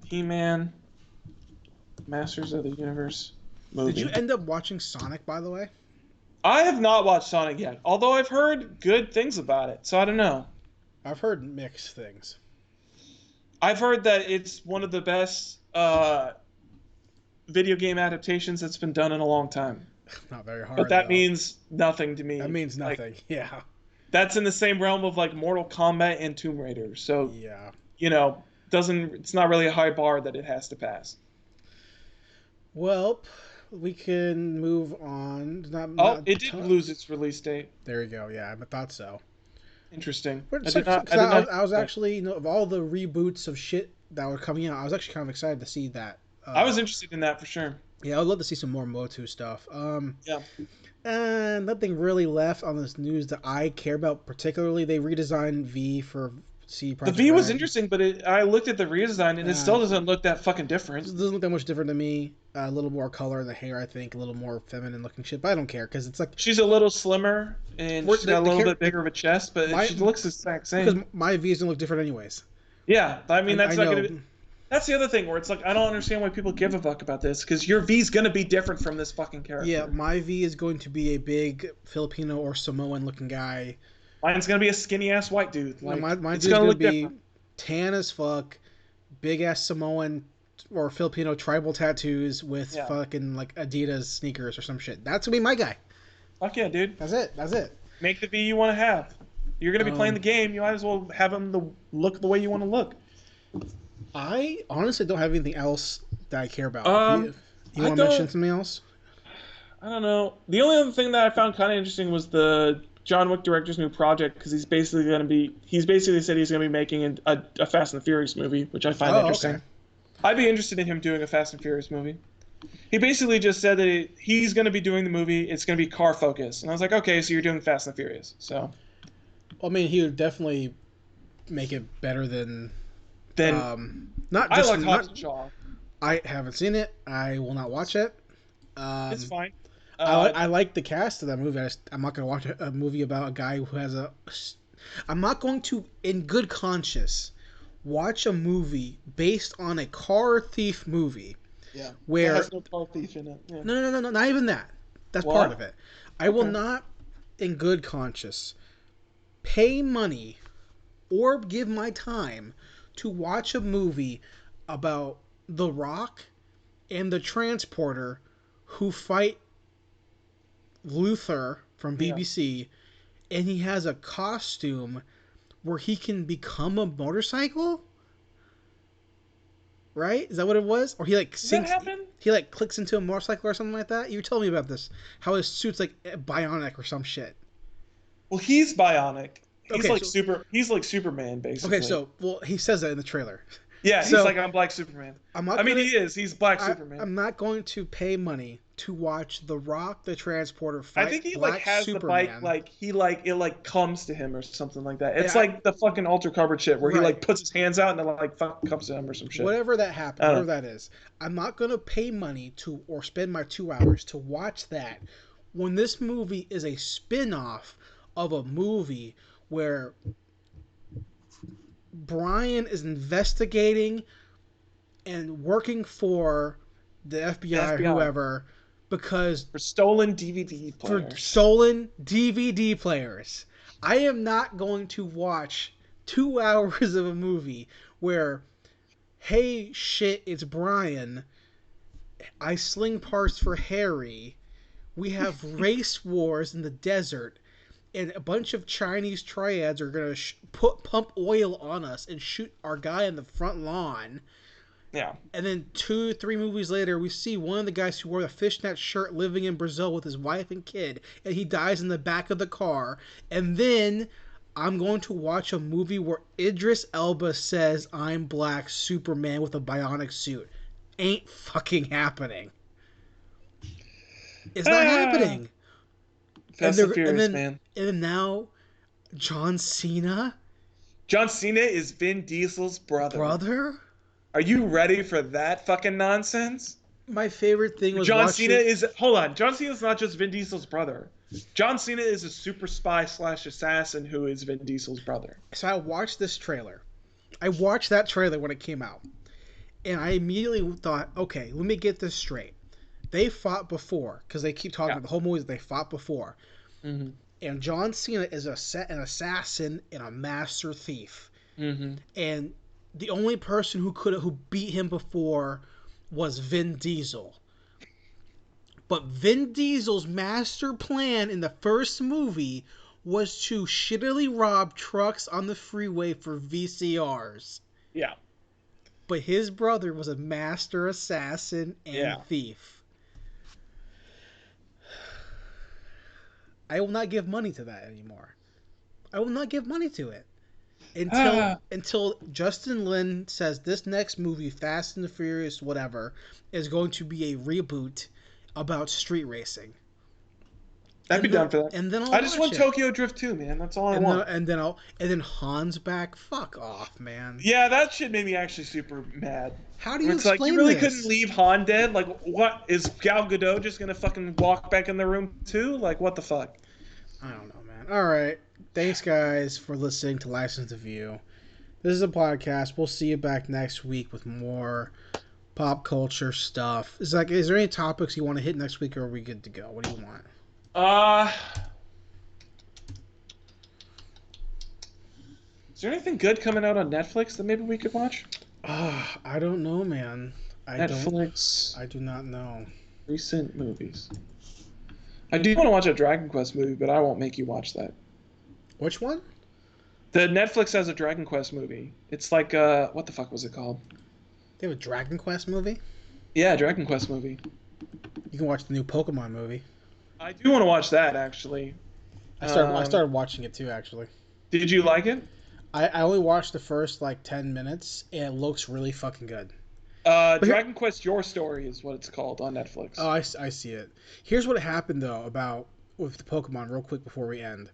He-Man, Masters of the Universe movie. Did you end up watching Sonic, by the way? I have not watched Sonic yet, although I've heard good things about it, so I don't know. I've heard mixed things. I've heard that it's one of the best video game adaptations that's been done in a long time. Not very hard. But that means nothing to me. That means nothing. Like, yeah. That's in the same realm of like Mortal Kombat and Tomb Raider. So yeah, it's not really a high bar that it has to pass. Well, we can move on. It did lose its release date. There you go. Yeah, I thought so. Interesting. I was actually, of all the reboots of shit that were coming out, I was actually kind of excited to see that. I was interested in that for sure. Yeah, I would love to see some more Motu stuff. Yeah. And nothing really left on this news that I care about particularly. They redesigned V for C Project. The V was interesting, but I looked at the redesign and it still doesn't look that fucking different. It doesn't look that much different to me. A little more color in the hair, I think. A little more feminine looking shit, but I don't care because it's like she's a little slimmer and she's got a little bit bigger of a chest, but she looks the exact same. Because my V is gonna look different anyways. Yeah, I mean that's not gonna be. That's the other thing where it's like I don't understand why people give a fuck about this because your V's gonna be different from this fucking character. Yeah, my V is going to be a big Filipino or Samoan looking guy. Mine's gonna be a skinny ass white dude. Like, mine's gonna be tan as fuck, big ass Samoan or Filipino tribal tattoos with fucking like Adidas sneakers or some shit. That's gonna be my guy. Fuck yeah, dude. That's it. Make the V you want to have. You're gonna be playing the game. You might as well have him look the way you want to look. I honestly don't have anything else that I care about. You want to mention something else? I don't know. The only other thing that I found kind of interesting was the John Wick director's new project because he's basically said he's gonna be making a Fast and the Furious movie, which I find interesting. Okay. I'd be interested in him doing a Fast and Furious movie. He basically just said that he's going to be doing the movie. It's going to be car focused, and I was like, okay, so you're doing Fast and Furious. So, I mean, he would definitely make it better than. Not just. I like Hobbs and Shaw. I haven't seen it. I will not watch it. It's fine. I like the cast of that movie. I'm not going to watch a movie about a guy who has a. I'm not going to, in good conscience, watch a movie based on a car thief movie. Yeah. Where there's no car thief in it. Yeah. No, not even that. That's part of it. I will not, in good conscience, pay money or give my time to watch a movie about The Rock and the Transporter who fight Luther from BBC, and he has a costume where he can become a motorcycle? Right? Is that what it was? Or he like sinks, he like clicks into a motorcycle or something like that? You told me about this. How his suit's like bionic or some shit. Well, he's bionic. He's like Superman basically. Okay, so he says that in the trailer. Yeah, he's like, I'm Black Superman. He is. He's Black Superman. I'm not going to pay money to watch The Rock, the Transporter fight. I think he Black has Superman. the bike, it comes to him or something like that. It's like the fucking Ultra Covered shit where he puts his hands out and it comes to him or some shit. Whatever that happens, whatever that is, I'm not going to pay money or spend my 2 hours to watch that when this movie is a spin-off of a movie where Brian is investigating and working for the FBI. Or whoever because for stolen DVD players. I am not going to watch 2 hours of a movie where, hey shit, it's Brian. I sling parts for Harry. We have race wars in the desert, and a bunch of Chinese triads are gonna pump oil on us and shoot our guy in the front lawn. Yeah. And then 2, 3 movies later, we see one of the guys who wore a fishnet shirt living in Brazil with his wife and kid, and he dies in the back of the car. And then I'm going to watch a movie where Idris Elba says, "I'm Black Superman with a bionic suit." Ain't fucking happening. It's not happening. Fast and Furious, man. And then now, John Cena. John Cena is Vin Diesel's brother. Brother? Are you ready for that fucking nonsense? My favorite thing was John Cena is... Hold on. John Cena is not just Vin Diesel's brother. John Cena is a super spy / assassin who is Vin Diesel's brother. So I watched this trailer. I watched that trailer when it came out. And I immediately thought, okay, let me get this straight. They fought before, because they keep talking about the whole movie that they fought before. Mm-hmm. And John Cena is an assassin and a master thief. Mm-hmm. And the only person who beat him before was Vin Diesel. But Vin Diesel's master plan in the first movie was to shittily rob trucks on the freeway for VCRs. Yeah. But his brother was a master assassin and thief. I will not give money to that anymore. I will not give money to it. Until Justin Lin says this next movie, Fast and the Furious, whatever, is going to be a reboot about street racing. I'd be down for that. And then I just want Tokyo Drift 2, man. That's all I want. And then Han's back. Fuck off, man. Yeah, that shit made me actually super mad. How do you explain like, you really couldn't leave Han dead? Like, what? Is Gal Gadot just gonna fucking walk back in the room too? Like, what the fuck? I don't know, man. All right. Thanks, guys, for listening to License to View. This is a podcast. We'll see you back next week with more pop culture stuff. Is there any topics you want to hit next week, or are we good to go? What do you want? Is there anything good coming out on Netflix that maybe we could watch? I don't know, man. Netflix. I do not know. Recent movies. I do want to watch a Dragon Quest movie, but I won't make you watch that. Which one? The Netflix has a Dragon Quest movie. It's like what the fuck was it called? They have a Dragon Quest movie? Yeah, Dragon Quest movie. You can watch the new Pokemon movie. I do want to watch that, actually. I started watching it too, actually. Did you like it? I only watched the first 10 minutes, and it looks really fucking good. Dragon Quest Your Story is what it's called on Netflix. Oh, I see it. Here's what happened though with the Pokemon, real quick before we end.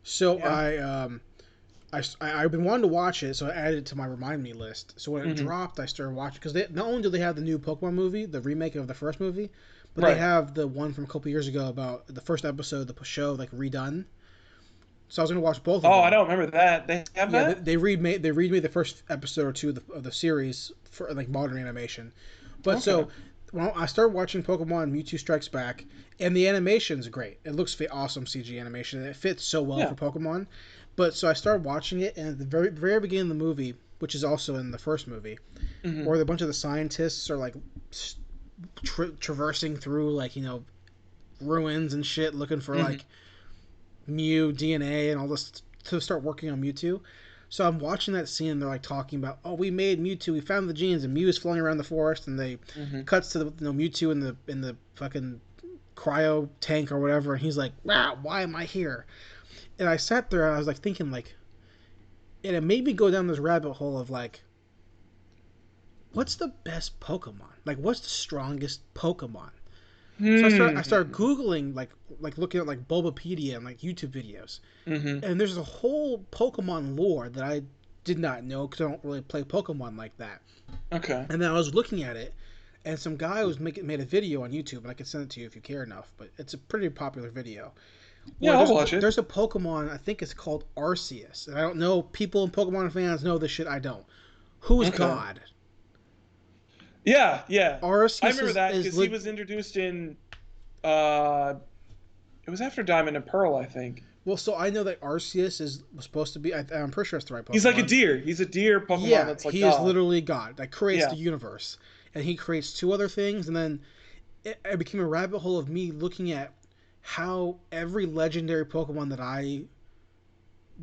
So yeah. I've been wanting to watch it, so I added it to my remind me list. So when it dropped, I started watching, because not only do they have the new Pokemon movie, the remake of the first movie, but they have the one from a couple years ago about the first episode, the show redone. So I was gonna watch both of them. Oh, I don't remember that. They have that? They remade the first episode or two of the series for modern animation. But so when I started watching Pokemon Mewtwo Strikes Back, and the animation's great. It looks awesome CG animation, and it fits so well for Pokemon. But so I started watching it, and at the very, very beginning of the movie, which is also in the first movie, where a bunch of the scientists are traversing through ruins and shit, looking for Mew DNA and all this to start working on Mewtwo. So I'm watching that scene, and they're talking about, oh, we made Mewtwo, we found the genes, and Mew is flying around the forest, and they cuts to the Mewtwo in the fucking cryo tank or whatever, and he's like, wow, why am I here? And I sat there and I was thinking and it made me go down this rabbit hole of what's the best Pokemon? What's the strongest Pokemon? So I started Googling, looking at Bulbapedia and YouTube videos. And there's a whole Pokemon lore that I did not know, because I don't really play Pokemon like that. Okay. And then I was looking at it, and some guy made a video on YouTube, and I can send it to you if you care enough, but it's a pretty popular video. Yeah, I'll watch it. There's a Pokemon, I think it's called Arceus. And I don't know, people and Pokemon fans know this shit, I don't. Who's God? Yeah. Arceus I remember that, because he was introduced in... it was after Diamond and Pearl, I think. Well, so I know that Arceus was supposed to be... I'm pretty sure it's the right Pokemon. He's like a deer. He's a deer Pokemon that's he is literally God. That creates the universe. And he creates two other things, and then it became a rabbit hole of me looking at how every legendary Pokemon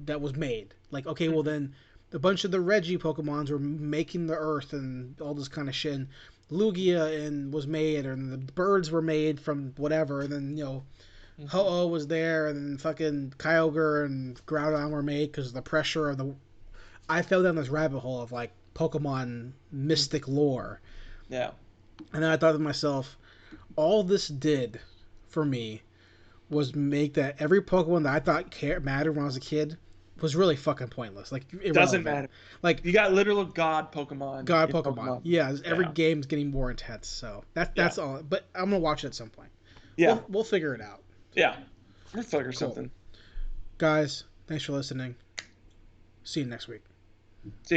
that was made. Like, okay, well then a bunch of the Reggie Pokemons were making the Earth and all this kind of shit. And Lugia and was made, and the birds were made from whatever, and then Ho-Oh was there, and then fucking Kyogre and Groudon were made because of the pressure of the. I fell down this rabbit hole of like Pokemon mystic lore. Yeah. And then I thought to myself, all this did for me was make that every Pokemon that I thought mattered when I was a kid was really fucking pointless. Like irrelevant. Doesn't matter. Like you got literal god Pokemon. God Pokemon. Yeah, every game's getting more intense. So that's all. But I'm gonna watch it at some point. Yeah, we'll figure it out. Yeah, we'll figure something. Guys, thanks for listening. See you next week. See you.